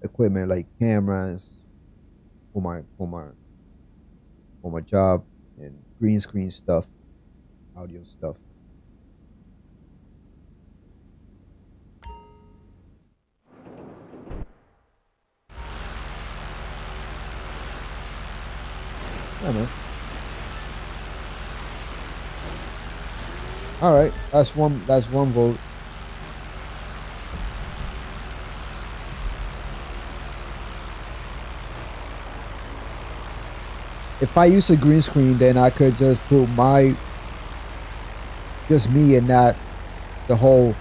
equipment, like cameras for my job and green screen stuff, audio stuff. Yeah, man. All right, that's one vote. If I use a green screen, then I could just put just me and not the whole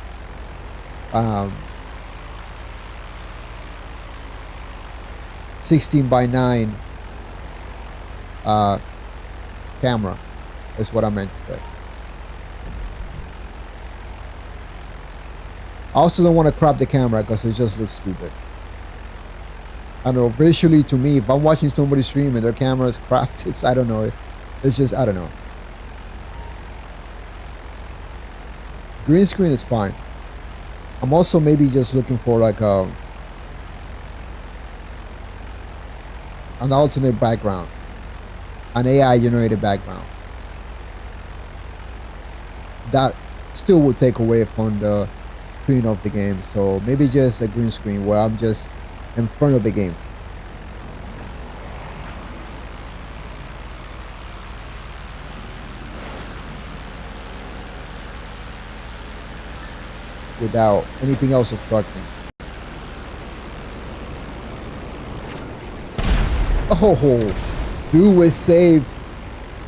16:9 camera is what I meant to say. I also don't want to crop the camera because it just looks stupid. I don't know, visually to me, if I'm watching somebody stream and their camera is cropped, I don't know. It's just, I don't know. Green screen is fine. I'm also maybe just looking for like an alternate background. An AI generated background. That still would take away from the screen of the game. So maybe just a green screen where I'm just in front of the game. Without anything else obstructing. Oh, dude was saved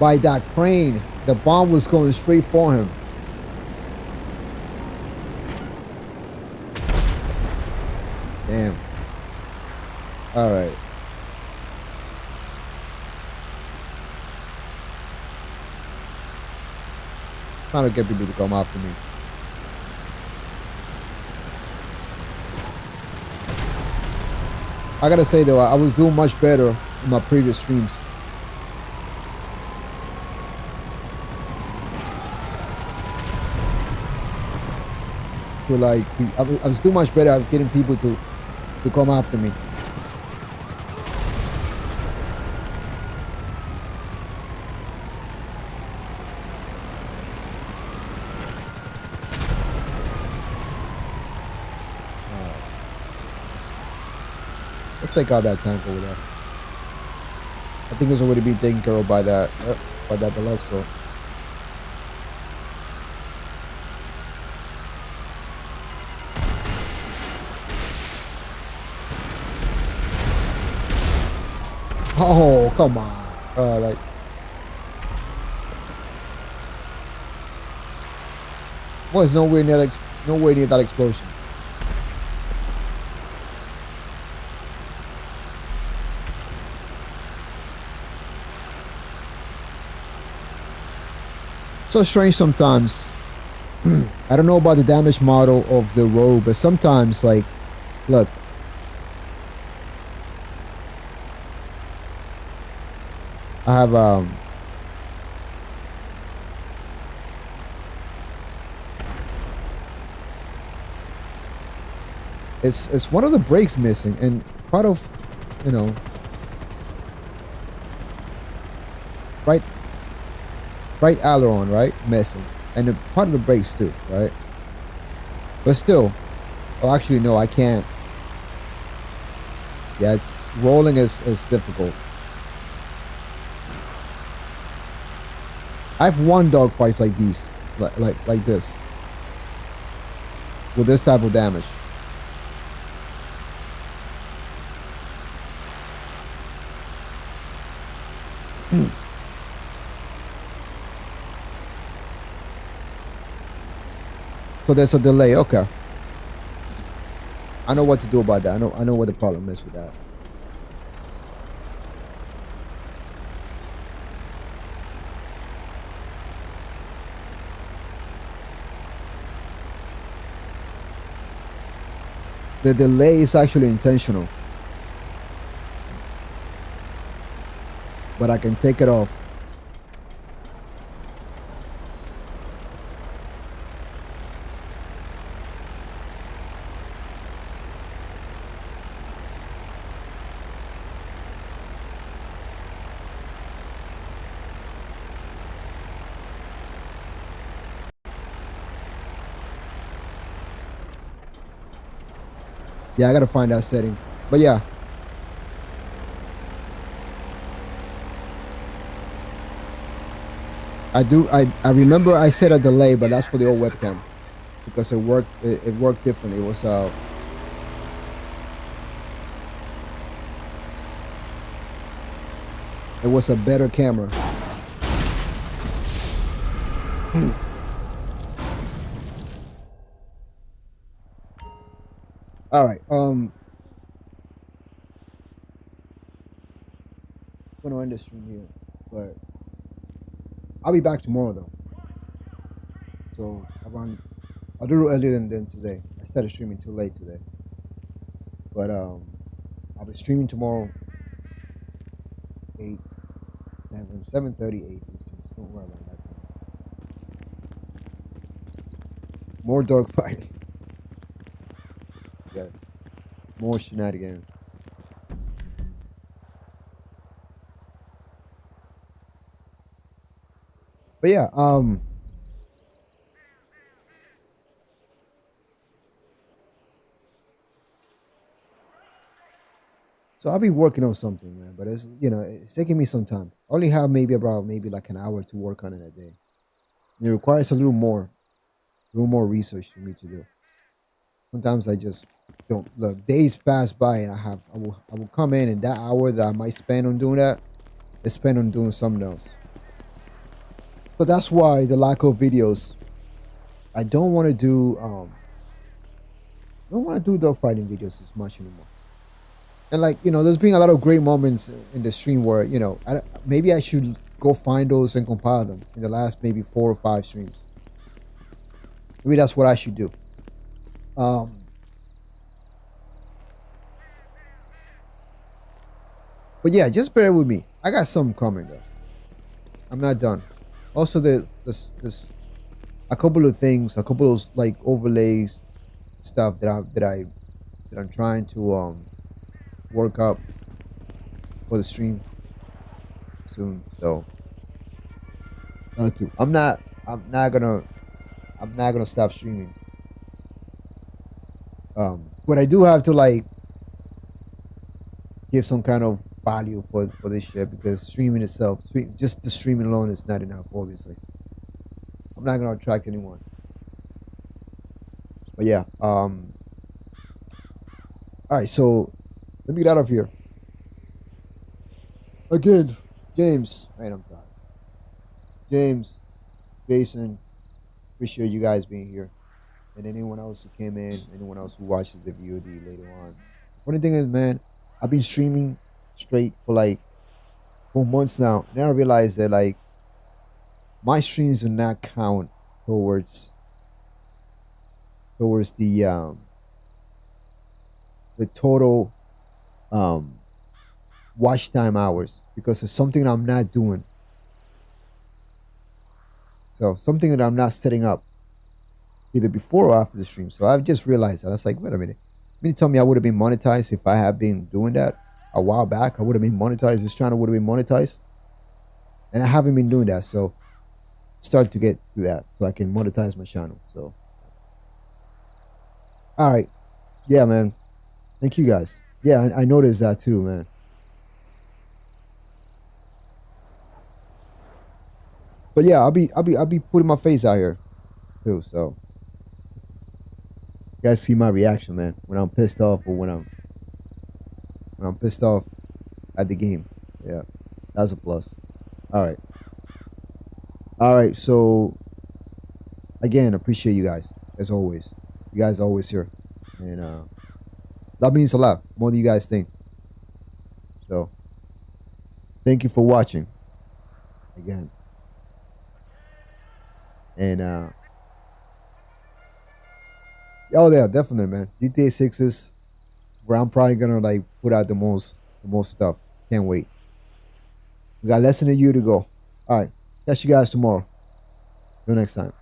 by that crane. The bomb was going straight for him. Damn. All right. Trying to get people to come after me. I gotta say though, I was doing much better in my previous streams. To like, I was doing much better at getting people to come after me. Let's take out that tank over there. I think it's already been taken care of by that deluxe. So. Oh, come on. Like. Was nowhere near that explosion. so strange sometimes. I don't know about the damage model of the road, but sometimes, like, look. I have it's one of the brakes missing, and part of, you know, right aileron, right, missing, and the part of the brakes too, right? But still, well, actually no, I can't. Yeah, it's rolling is difficult. I've won dogfights like these, like this, with this type of damage. So there's a delay. Okay, I know what to do about that. I know what the problem is with that. The delay is actually intentional, but I can take it off. Yeah, I gotta find that setting. But yeah. I remember I set a delay, but that's for the old webcam. Because it worked differently. It was a better camera. All right. I'm gonna end the stream here, but I'll be back tomorrow though. So I'll do it earlier than today. I started streaming too late today, but I'll be streaming tomorrow. 7:38 Eastern. Don't worry about that time. More dogfighting. Yes. More shenanigans. But yeah, so I'll be working on something, man. But it's, you know, it's taking me some time. I only have maybe like an hour to work on it a day. And it requires a little more research for me to do. Sometimes I just don't look. Days pass by, and I will come in, and that hour that I might spend on doing that is spent on doing something else. So that's why the lack of videos. I don't want to do dogfighting videos as much anymore. And like, you know, there's been a lot of great moments in the stream where, you know, maybe I should go find those and compile them in the last maybe 4 or 5 streams. Maybe that's what I should do. But yeah, just bear with me. I got something coming though. I'm not done. Also, there's a couple of things, a couple of like overlays, stuff that I'm trying to work up for the stream soon. So I'm not gonna stop streaming. But I do have to like give some kind of value for this shit, because streaming itself, just the streaming alone is not enough. Obviously, I'm not gonna attract anyone. But yeah, all right. So let me get out of here. Again, James. Man, I'm tired. James, Jason, appreciate you guys being here, and anyone else who came in, anyone else who watches the VOD later on. Funny thing is, man, I've been streaming straight for like 4 months now. Now I realize that like my streams do not count towards the total watch time hours, because it's something I'm not doing. So something that I'm not setting up either before or after the stream. So I've just realized that. I was like, wait a minute. You tell me I would have been monetized if I had been doing that a while back? I would have been monetized. This channel would have been monetized. And I haven't been doing that. So start to get to that so I can monetize my channel. So, all right. Yeah, man. Thank you guys. Yeah, I noticed that too, man. But yeah, I'll be putting my face out here too. So you guys see my reaction, man, when I'm pissed off or when I'm pissed off at the game. Yeah, that's a plus. All right. So again, appreciate you guys as always. You guys are always here, and that means a lot more than you guys think. So thank you for watching again. And oh yeah, definitely, man. GTA 6 is where I'm probably gonna like put out the most stuff. Can't wait. We got less than a year to go. All right, catch you guys tomorrow. Till next time.